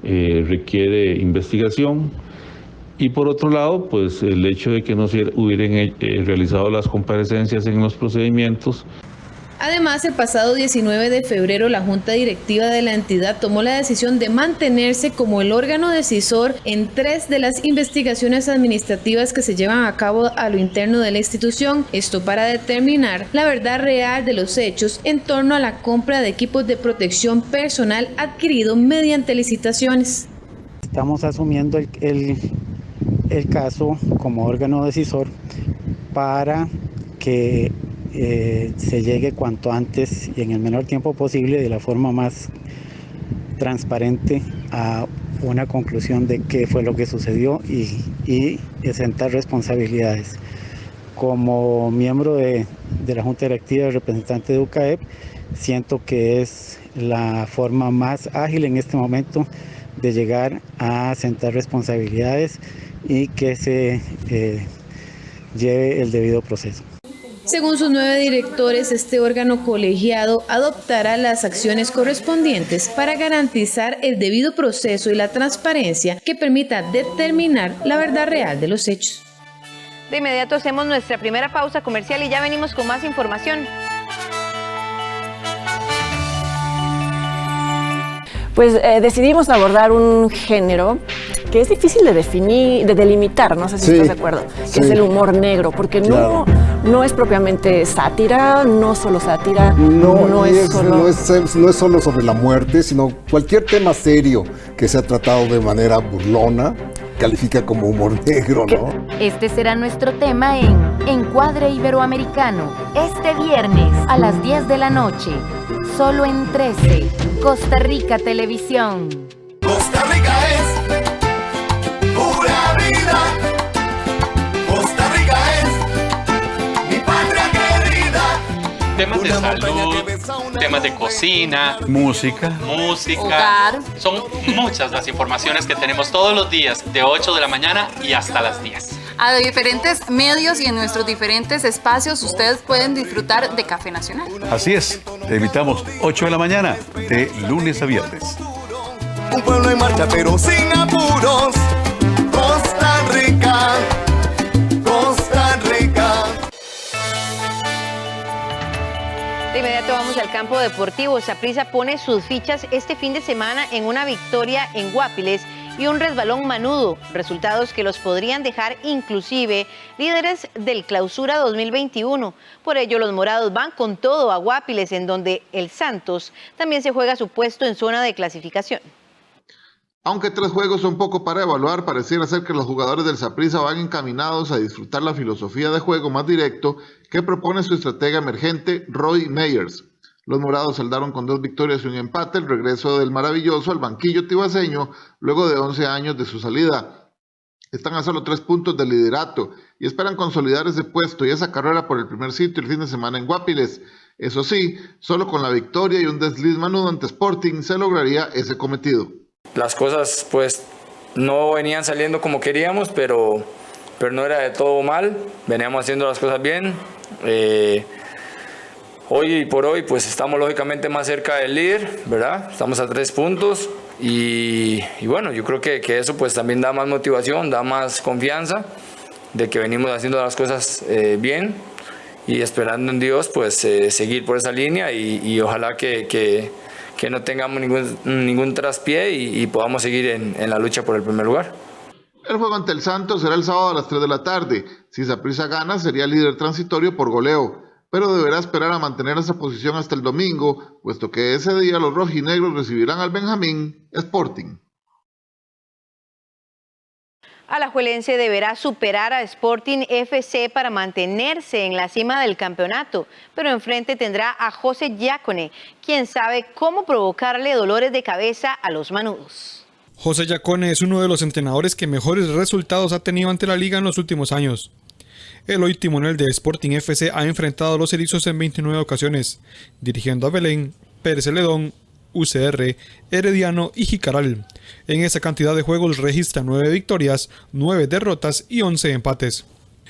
requiere investigación. Y por otro lado, pues el hecho de que no se hubieran realizado las comparecencias en los procedimientos. Además, el pasado 19 de febrero, la Junta Directiva de la entidad tomó la decisión de mantenerse como el órgano decisor en 3 de las investigaciones administrativas que se llevan a cabo a lo interno de la institución, esto para determinar la verdad real de los hechos en torno a la compra de equipos de protección personal adquirido mediante licitaciones. Estamos asumiendo el caso como órgano decisor para que se llegue cuanto antes y en el menor tiempo posible, de la forma más transparente a una conclusión de qué fue lo que sucedió y sentar responsabilidades. Como miembro de la Junta Directiva y representante de UCAEP, siento que es la forma más ágil en este momento de llegar a sentar responsabilidades y que se lleve el debido proceso. Según sus 9 directores, este órgano colegiado adoptará las acciones correspondientes para garantizar el debido proceso y la transparencia que permita determinar la verdad real de los hechos. De inmediato hacemos nuestra primera pausa comercial y ya venimos con más información. Pues decidimos abordar un género que es difícil de definir, de delimitar, no sé si estás de acuerdo, que es el humor negro, porque no es propiamente sátira, no solo sátira, no es solo sobre la muerte, sino cualquier tema serio que sea tratado de manera burlona, califica como humor negro, ¿no? Este será nuestro tema en Encuadre Iberoamericano, este viernes a las 10 de la noche, solo en 13, Costa Rica Televisión. Costa Rica es pura vida. Costa Rica es mi patria querida. Temas de salud, temas de cocina, música, hogar. Son muchas las informaciones que tenemos todos los días de 8 de la mañana y hasta las 10. A diferentes medios y en nuestros diferentes espacios ustedes pueden disfrutar de Café Nacional. Así es, te invitamos 8 de la mañana, de lunes a viernes. Un pueblo en marcha pero sin apuros. Costa Rica, Costa Rica. De inmediato vamos al campo deportivo. Saprissa pone sus fichas este fin de semana en una victoria en Guápiles y un resbalón manudo, resultados que los podrían dejar inclusive líderes del Clausura 2021. Por ello, los morados van con todo a Guápiles, en donde el Santos también se juega su puesto en zona de clasificación. Aunque 3 juegos son poco para evaluar, pareciera ser que los jugadores del Saprissa van encaminados a disfrutar la filosofía de juego más directo que propone su estratega emergente Roy Meyers. Los morados saldaron con 2 victorias y un empate el regreso del maravilloso al banquillo tibaseño luego de 11 años de su salida. Están a solo 3 puntos del liderato y esperan consolidar ese puesto y esa carrera por el primer sitio el fin de semana en Guápiles. Eso sí, solo con la victoria y un desliz manudo ante Sporting se lograría ese cometido. Las cosas pues no venían saliendo como queríamos, pero no era de todo mal, veníamos haciendo las cosas bien. Hoy por hoy pues estamos lógicamente más cerca del líder, ¿verdad? Estamos a 3 puntos y bueno, yo creo que eso pues también da más motivación, da más confianza de que venimos haciendo las cosas bien y esperando en Dios pues seguir por esa línea y ojalá que no tengamos ningún traspié y podamos seguir en la lucha por el primer lugar. El juego ante el Santos será el sábado a las 3 de la tarde. Si Saprissa gana, sería líder transitorio por goleo, pero deberá esperar a mantener esa posición hasta el domingo, puesto que ese día los rojinegros recibirán al Benjamín Sporting. Alajuelense deberá superar a Sporting FC para mantenerse en la cima del campeonato, pero enfrente tendrá a José Yacone, quien sabe cómo provocarle dolores de cabeza a los manudos. José Yacone es uno de los entrenadores que mejores resultados ha tenido ante la liga en los últimos años. El hoy timonel de Sporting FC ha enfrentado a los erizos en 29 ocasiones, dirigiendo a Belén, Pérez Celedón, UCR, Herediano y Jicaral. En esa cantidad de juegos registra 9 victorias, 9 derrotas y 11 empates.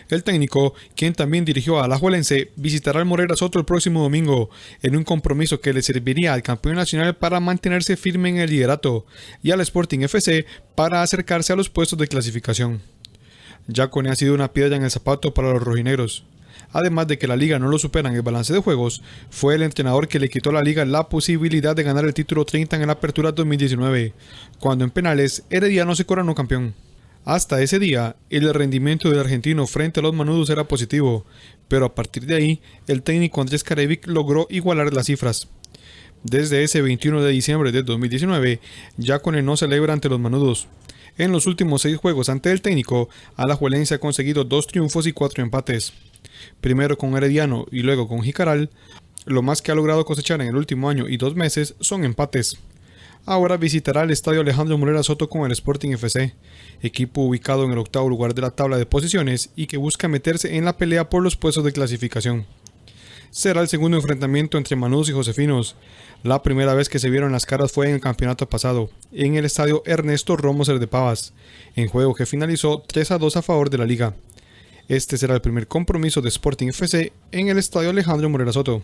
El técnico, quien también dirigió a Alajuelense, visitará al Morera Soto el próximo domingo, en un compromiso que le serviría al campeón nacional para mantenerse firme en el liderato, y al Sporting FC para acercarse a los puestos de clasificación. Yacone ha sido una piedra en el zapato para los rojinegros. Además de que la liga no lo supera en el balance de juegos, fue el entrenador que le quitó a la liga la posibilidad de ganar el título 30 en la Apertura 2019, cuando en penales Herediano se coronó campeón. Hasta ese día, el rendimiento del argentino frente a los manudos era positivo, pero a partir de ahí, el técnico Andrés Carevic logró igualar las cifras. Desde ese 21 de diciembre de 2019, Yacone no celebra ante los manudos. En los últimos 6 juegos ante el técnico, Alajuelense ha conseguido 2 triunfos y 4 empates. Primero con Herediano y luego con Jicaral. Lo más que ha logrado cosechar en el último año y 2 meses son empates. ahora visitará el estadio Alejandro Morera Soto con el Sporting FC, equipo ubicado en el 8º lugar de la tabla de posiciones y que busca meterse en la pelea por los puestos de clasificación. Será el segundo enfrentamiento entre Manudos y Josefinos. La primera vez que se vieron las caras fue en el campeonato pasado, en el estadio Ernesto Romo Cerdepavas, en juego que finalizó 3-2 a favor de la liga. Este será el primer compromiso de Sporting FC en el estadio Alejandro Morera Soto.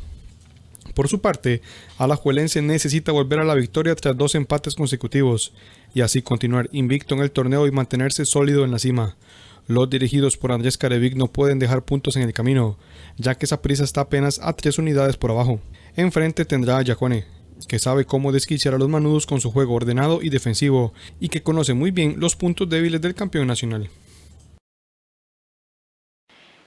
Por su parte, Alajuelense necesita volver a la victoria tras 2 empates consecutivos y así continuar invicto en el torneo y mantenerse sólido en la cima. Los dirigidos por Andrés Carevic no pueden dejar puntos en el camino, ya que Saprissa está apenas a 3 unidades por abajo. Enfrente tendrá a Yacone, que sabe cómo desquiciar a los manudos con su juego ordenado y defensivo y que conoce muy bien los puntos débiles del campeón nacional.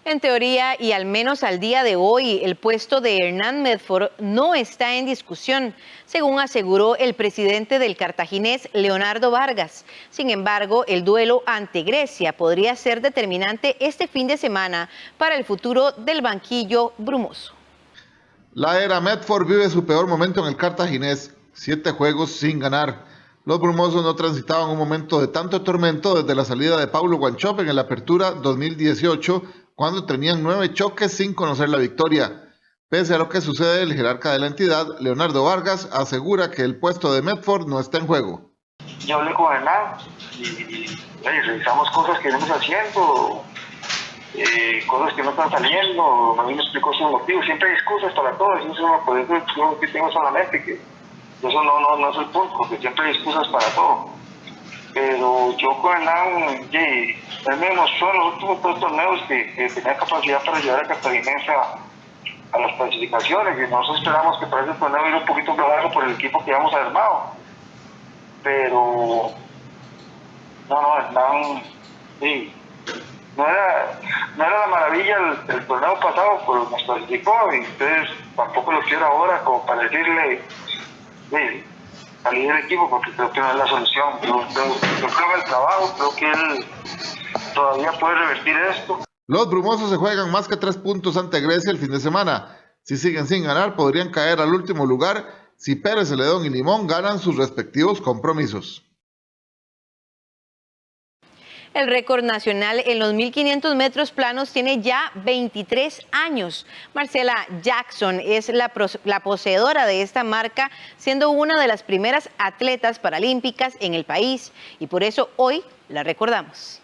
En teoría, y al menos al día de hoy, el puesto de Hernán Medford no está en discusión, según aseguró el presidente del cartaginés, Leonardo Vargas. Sin embargo, el duelo ante Grecia podría ser determinante este fin de semana para el futuro del banquillo brumoso. La era Medford vive su peor momento en el cartaginés, 7 juegos sin ganar. Los brumosos no transitaban un momento de tanto tormento desde la salida de Paulo Guanchop en la apertura 2018, cuando tenían 9 choques sin conocer la victoria. Pese a lo que sucede, el jerarca de la entidad, Leonardo Vargas, asegura que el puesto de Medford no está en juego. Yo hablé con Hernán y revisamos cosas que venimos haciendo, cosas que no están saliendo, a mí me explicó sus motivos, siempre hay excusas para todo, por eso es lo que tengo solamente, que eso no es el punto, porque siempre hay excusas para todo. Pero yo con Hernán, él me demostró en los últimos 2 torneos que tenía capacidad para llevar a Cartaginés a las clasificaciones, y nosotros esperamos que para ese torneo ir un poquito más largo por el equipo que habíamos armado. Pero Hernán, sí, no era la maravilla el torneo pasado, pero nos clasificó, y entonces tampoco lo quiero ahora como para decirle salir del equipo, porque creo que no es la solución. Yo creo en el trabajo, creo que él todavía puede revertir esto. Los brumosos se juegan más que 3 puntos ante Grecia el fin de semana. Si siguen sin ganar, podrían caer al último lugar si Pérez Celedón y Limón ganan sus respectivos compromisos. El récord nacional en los 1500 metros planos tiene ya 23 años. Marcela Jackson es la poseedora de esta marca, siendo una de las primeras atletas paralímpicas en el país, y por eso hoy la recordamos.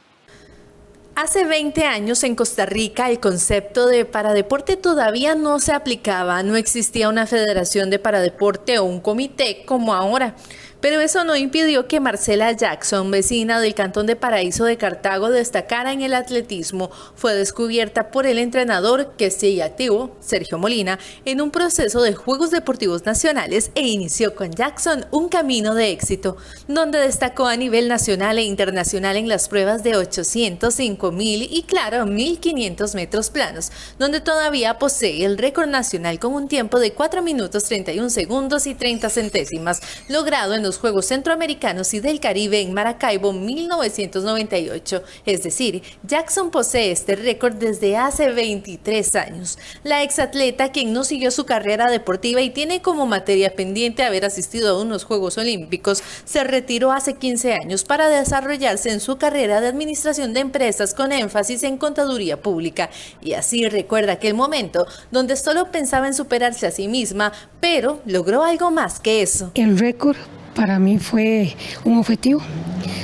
Hace 20 años en Costa Rica el concepto de paradeporte todavía no se aplicaba, no existía una federación de paradeporte o un comité como ahora. Pero eso no impidió que Marcela Jackson, vecina del cantón de Paraíso de Cartago, destacara en el atletismo. Fue descubierta por el entrenador que sigue activo, Sergio Molina, en un proceso de Juegos Deportivos Nacionales e inició con Jackson un camino de éxito, donde destacó a nivel nacional e internacional en las pruebas de 800, 5000 y claro, 1500 metros planos, donde todavía posee el récord nacional con un tiempo de 4 minutos 31 segundos y 30 centésimas, logrado en los Juegos Centroamericanos y del Caribe en Maracaibo 1998. Es decir, Jackson posee este récord desde hace 23 años. La exatleta, quien no siguió su carrera deportiva y tiene como materia pendiente haber asistido a unos Juegos Olímpicos, se retiró hace 15 años para desarrollarse en su carrera de administración de empresas con énfasis en contaduría pública. Y así recuerda aquel momento donde solo pensaba en superarse a sí misma, pero logró algo más que eso. El récord para mí fue un objetivo.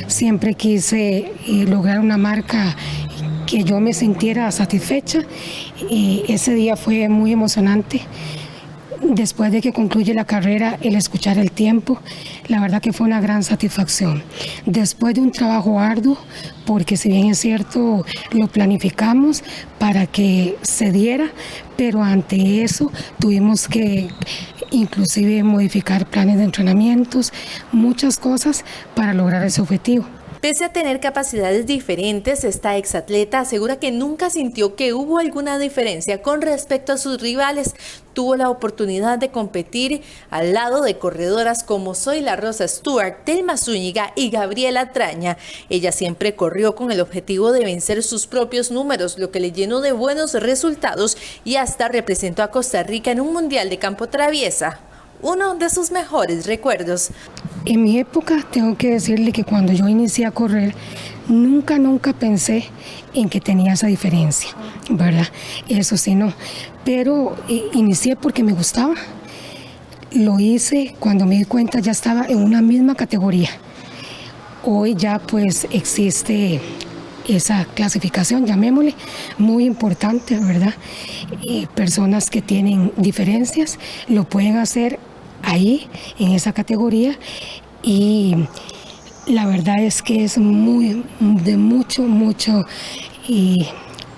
Siempre quise lograr una marca que yo me sintiera satisfecha. Ese día fue muy emocionante. Después de que concluye la carrera, el escuchar el tiempo, la verdad que fue una gran satisfacción. Después de un trabajo arduo, porque si bien es cierto, lo planificamos para que se diera, pero ante eso tuvimos que inclusive modificar planes de entrenamientos, muchas cosas para lograr ese objetivo. Pese a tener capacidades diferentes, esta exatleta asegura que nunca sintió que hubo alguna diferencia con respecto a sus rivales. Tuvo la oportunidad de competir al lado de corredoras como Zoila Rosa Stewart, Telma Zúñiga y Gabriela Traña. Ella siempre corrió con el objetivo de vencer sus propios números, lo que le llenó de buenos resultados y hasta representó a Costa Rica en un mundial de campo traviesa. uno de sus mejores recuerdos. En mi época, tengo que decirle que cuando yo inicié a correr, nunca pensé en que tenía esa diferencia, ¿verdad? Eso sí, no. Pero inicié porque me gustaba. Lo hice cuando me di cuenta ya estaba en una misma categoría. Hoy ya pues existe esa clasificación, llamémosle, muy importante, ¿verdad? Personas que tienen diferencias lo pueden hacer ahí, en esa categoría, y la verdad es que es de mucho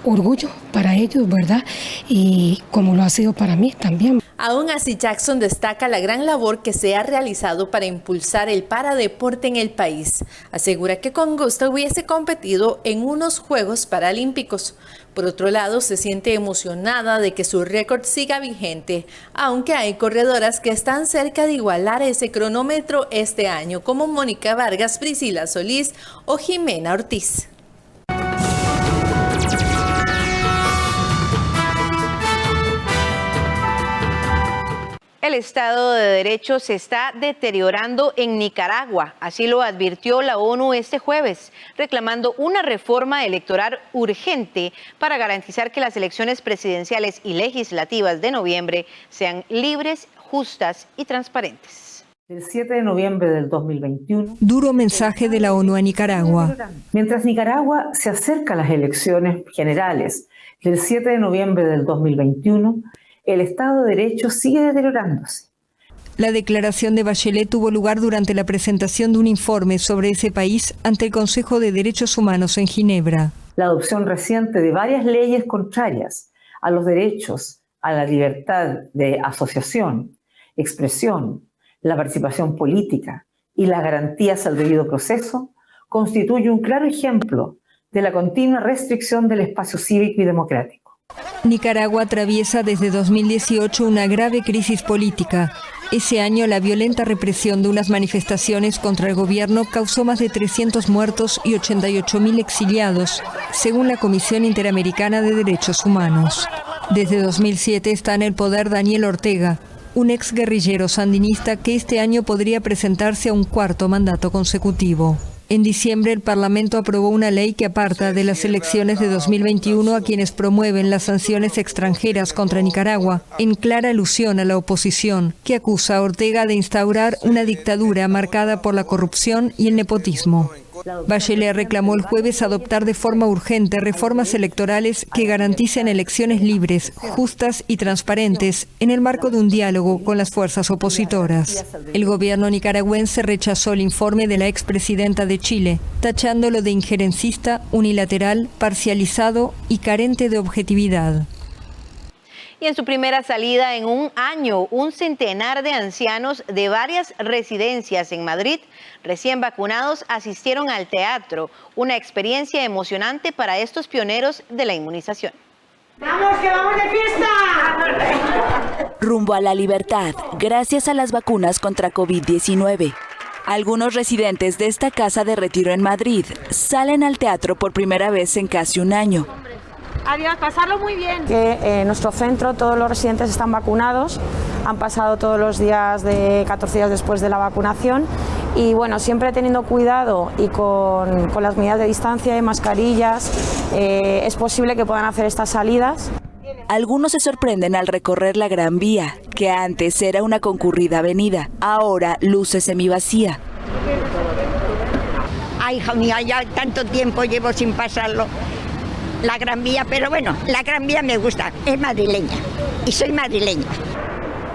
orgullo para ellos, ¿verdad? Y como lo ha sido para mí también. Aún así, Jackson destaca la gran labor que se ha realizado para impulsar el paradeporte en el país. Asegura que con gusto hubiese competido en unos Juegos Paralímpicos. Por otro lado, se siente emocionada de que su récord siga vigente, aunque hay corredoras que están cerca de igualar ese cronómetro este año, como Mónica Vargas, Priscila Solís o Jimena Ortiz. El Estado de Derecho se está deteriorando en Nicaragua, así lo advirtió la ONU este jueves, reclamando una reforma electoral urgente para garantizar que las elecciones presidenciales y legislativas de noviembre sean libres, justas y transparentes. El 7 de noviembre del 2021. Duro mensaje de la ONU a Nicaragua. Mientras Nicaragua se acerca a las elecciones generales del 7 de noviembre del 2021, el Estado de Derecho sigue deteriorándose. La declaración de Bachelet tuvo lugar durante la presentación de un informe sobre ese país ante el Consejo de Derechos Humanos en Ginebra. La adopción reciente de varias leyes contrarias a los derechos, a la libertad de asociación, expresión, la participación política y las garantías al debido proceso constituye un claro ejemplo de la continua restricción del espacio cívico y democrático. Nicaragua atraviesa desde 2018 una grave crisis política. Ese año, la violenta represión de unas manifestaciones contra el gobierno causó más de 300 muertos y 88.000 exiliados, según la Comisión Interamericana de Derechos Humanos. Desde 2007 está en el poder Daniel Ortega, un exguerrillero sandinista que este año podría presentarse a un cuarto mandato consecutivo. En diciembre, el Parlamento aprobó una ley que aparta de las elecciones de 2021 a quienes promueven las sanciones extranjeras contra Nicaragua, en clara alusión a la oposición, que acusa a Ortega de instaurar una dictadura marcada por la corrupción y el nepotismo. Bachelet reclamó el jueves adoptar de forma urgente reformas electorales que garanticen elecciones libres, justas y transparentes en el marco de un diálogo con las fuerzas opositoras. El gobierno nicaragüense rechazó el informe de la expresidenta de Chile, tachándolo de injerencista, unilateral, parcializado y carente de objetividad. Y en su primera salida en un año, un centenar de ancianos de varias residencias en Madrid, recién vacunados, asistieron al teatro, una experiencia emocionante para estos pioneros de la inmunización. ¡Vamos, que vamos de fiesta! Rumbo a la libertad, gracias a las vacunas contra COVID-19. Algunos residentes de esta casa de retiro en Madrid salen al teatro por primera vez en casi un año. Adiós, pasarlo muy bien. Que en nuestro centro todos los residentes están vacunados, han pasado todos los días de 14 días después de la vacunación y bueno, siempre teniendo cuidado y con las medidas de distancia y mascarillas, es posible que puedan hacer estas salidas. Algunos se sorprenden al recorrer la Gran Vía, que antes era una concurrida avenida, ahora luce semivacía. Ay, hija mía, ya tanto tiempo llevo sin pasarlo. La Gran Vía, pero bueno, la Gran Vía me gusta, es madrileña y soy madrileña.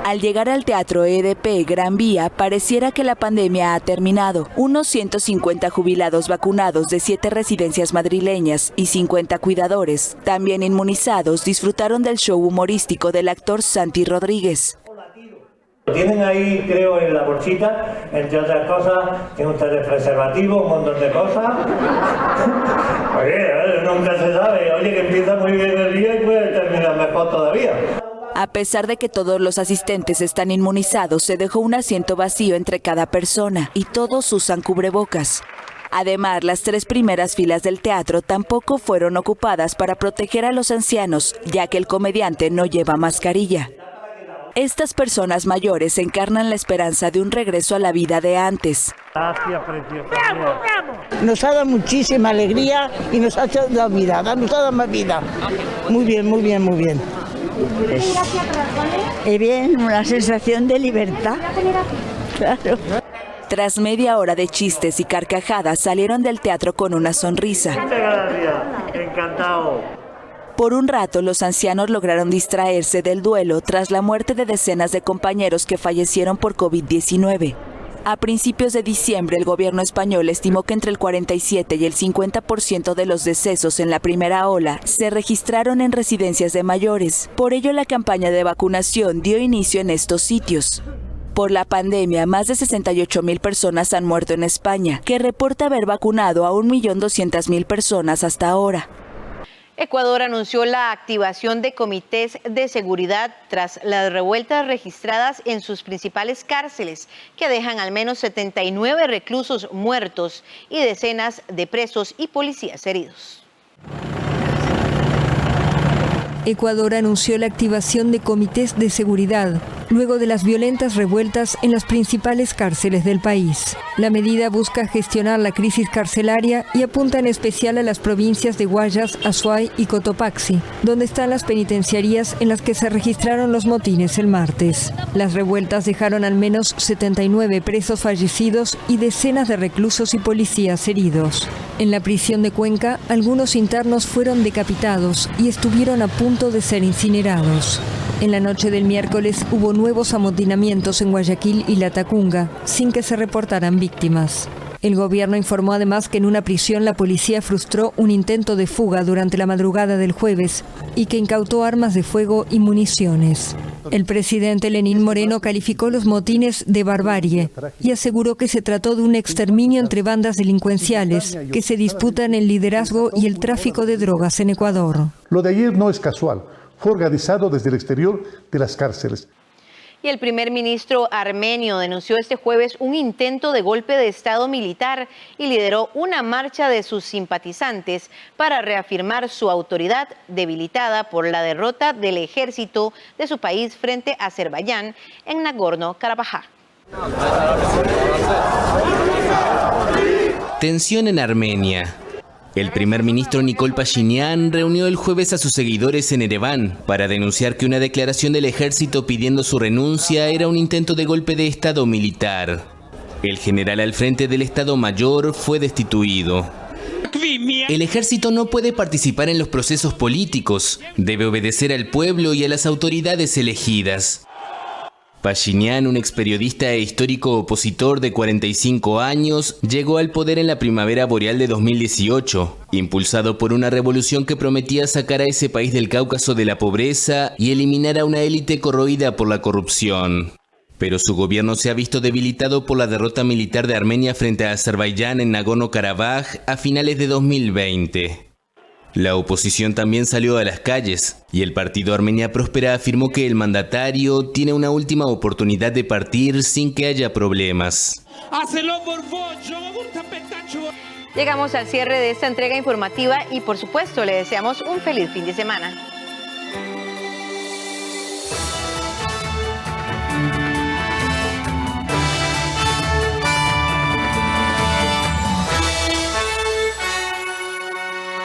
Al llegar al Teatro EDP Gran Vía, pareciera que la pandemia ha terminado. Unos 150 jubilados vacunados de 7 residencias madrileñas y 50 cuidadores, también inmunizados, disfrutaron del show humorístico del actor Santi Rodríguez. Tienen ahí, creo, en la bolsita, entre otras cosas, tienen ustedes preservativos, un montón de cosas. Oye, nunca se sabe. Oye, que empieza muy bien el día y puede terminar mejor todavía. A pesar de que todos los asistentes están inmunizados, se dejó un asiento vacío entre cada persona y todos usan cubrebocas. Además, las 3 primeras filas del teatro tampoco fueron ocupadas para proteger a los ancianos, ya que el comediante no lleva mascarilla. Estas personas mayores encarnan la esperanza de un regreso a la vida de antes. Gracias, preciosa. Nos ha dado muchísima alegría y nos ha dado vida, nos ha dado más vida. Muy bien, muy bien, muy bien. Es bien, una sensación de libertad. Claro. Tras media hora de chistes y carcajadas, salieron del teatro con una sonrisa. Muchas gracias, encantado. Por un rato, los ancianos lograron distraerse del duelo tras la muerte de decenas de compañeros que fallecieron por COVID-19. A principios de diciembre, el gobierno español estimó que entre el 47 y el 50% de los decesos en la primera ola se registraron en residencias de mayores. Por ello, la campaña de vacunación dio inicio en estos sitios. Por la pandemia, más de 68,000 personas han muerto en España, que reporta haber vacunado a 1.200.000 personas hasta ahora. Ecuador anunció la activación de comités de seguridad tras las revueltas registradas en sus principales cárceles, que dejan al menos 79 reclusos muertos y decenas de presos y policías heridos. Ecuador anunció la activación de comités de seguridad luego de las violentas revueltas en las principales cárceles del país. La medida busca gestionar la crisis carcelaria y apunta en especial a las provincias de Guayas, Azuay y Cotopaxi, donde están las penitenciarías en las que se registraron los motines el martes. Las revueltas dejaron al menos 79 presos fallecidos y decenas de reclusos y policías heridos. En la prisión de Cuenca, algunos internos fueron decapitados y estuvieron a punto de ser incinerados. En la noche del miércoles hubo nuevos amotinamientos en Guayaquil y Latacunga, sin que se reportaran víctimas. El gobierno informó además que en una prisión la policía frustró un intento de fuga durante la madrugada del jueves y que incautó armas de fuego y municiones. El presidente Lenín Moreno calificó los motines de barbarie y aseguró que se trató de un exterminio entre bandas delincuenciales que se disputan el liderazgo y el tráfico de drogas en Ecuador. Lo de ayer no es casual, fue organizado desde el exterior de las cárceles. Y el primer ministro armenio denunció este jueves un intento de golpe de Estado militar y lideró una marcha de sus simpatizantes para reafirmar su autoridad debilitada por la derrota del ejército de su país frente a Azerbaiyán en Nagorno-Karabaj. Tensión en Armenia. El primer ministro Nikol Pashinyan reunió el jueves a sus seguidores en Ereván para denunciar que una declaración del ejército pidiendo su renuncia era un intento de golpe de Estado militar. El general al frente del Estado Mayor fue destituido. El ejército no puede participar en los procesos políticos, debe obedecer al pueblo y a las autoridades elegidas. Pashinyan, un experiodista e histórico opositor de 45 años, llegó al poder en la primavera boreal de 2018, impulsado por una revolución que prometía sacar a ese país del Cáucaso de la pobreza y eliminar a una élite corroída por la corrupción. Pero su gobierno se ha visto debilitado por la derrota militar de Armenia frente a Azerbaiyán en Nagorno-Karabaj a finales de 2020. La oposición también salió a las calles y el partido Armenia Próspera afirmó que el mandatario tiene una última oportunidad de partir sin que haya problemas. Llegamos al cierre de esta entrega informativa y por supuesto le deseamos un feliz fin de semana.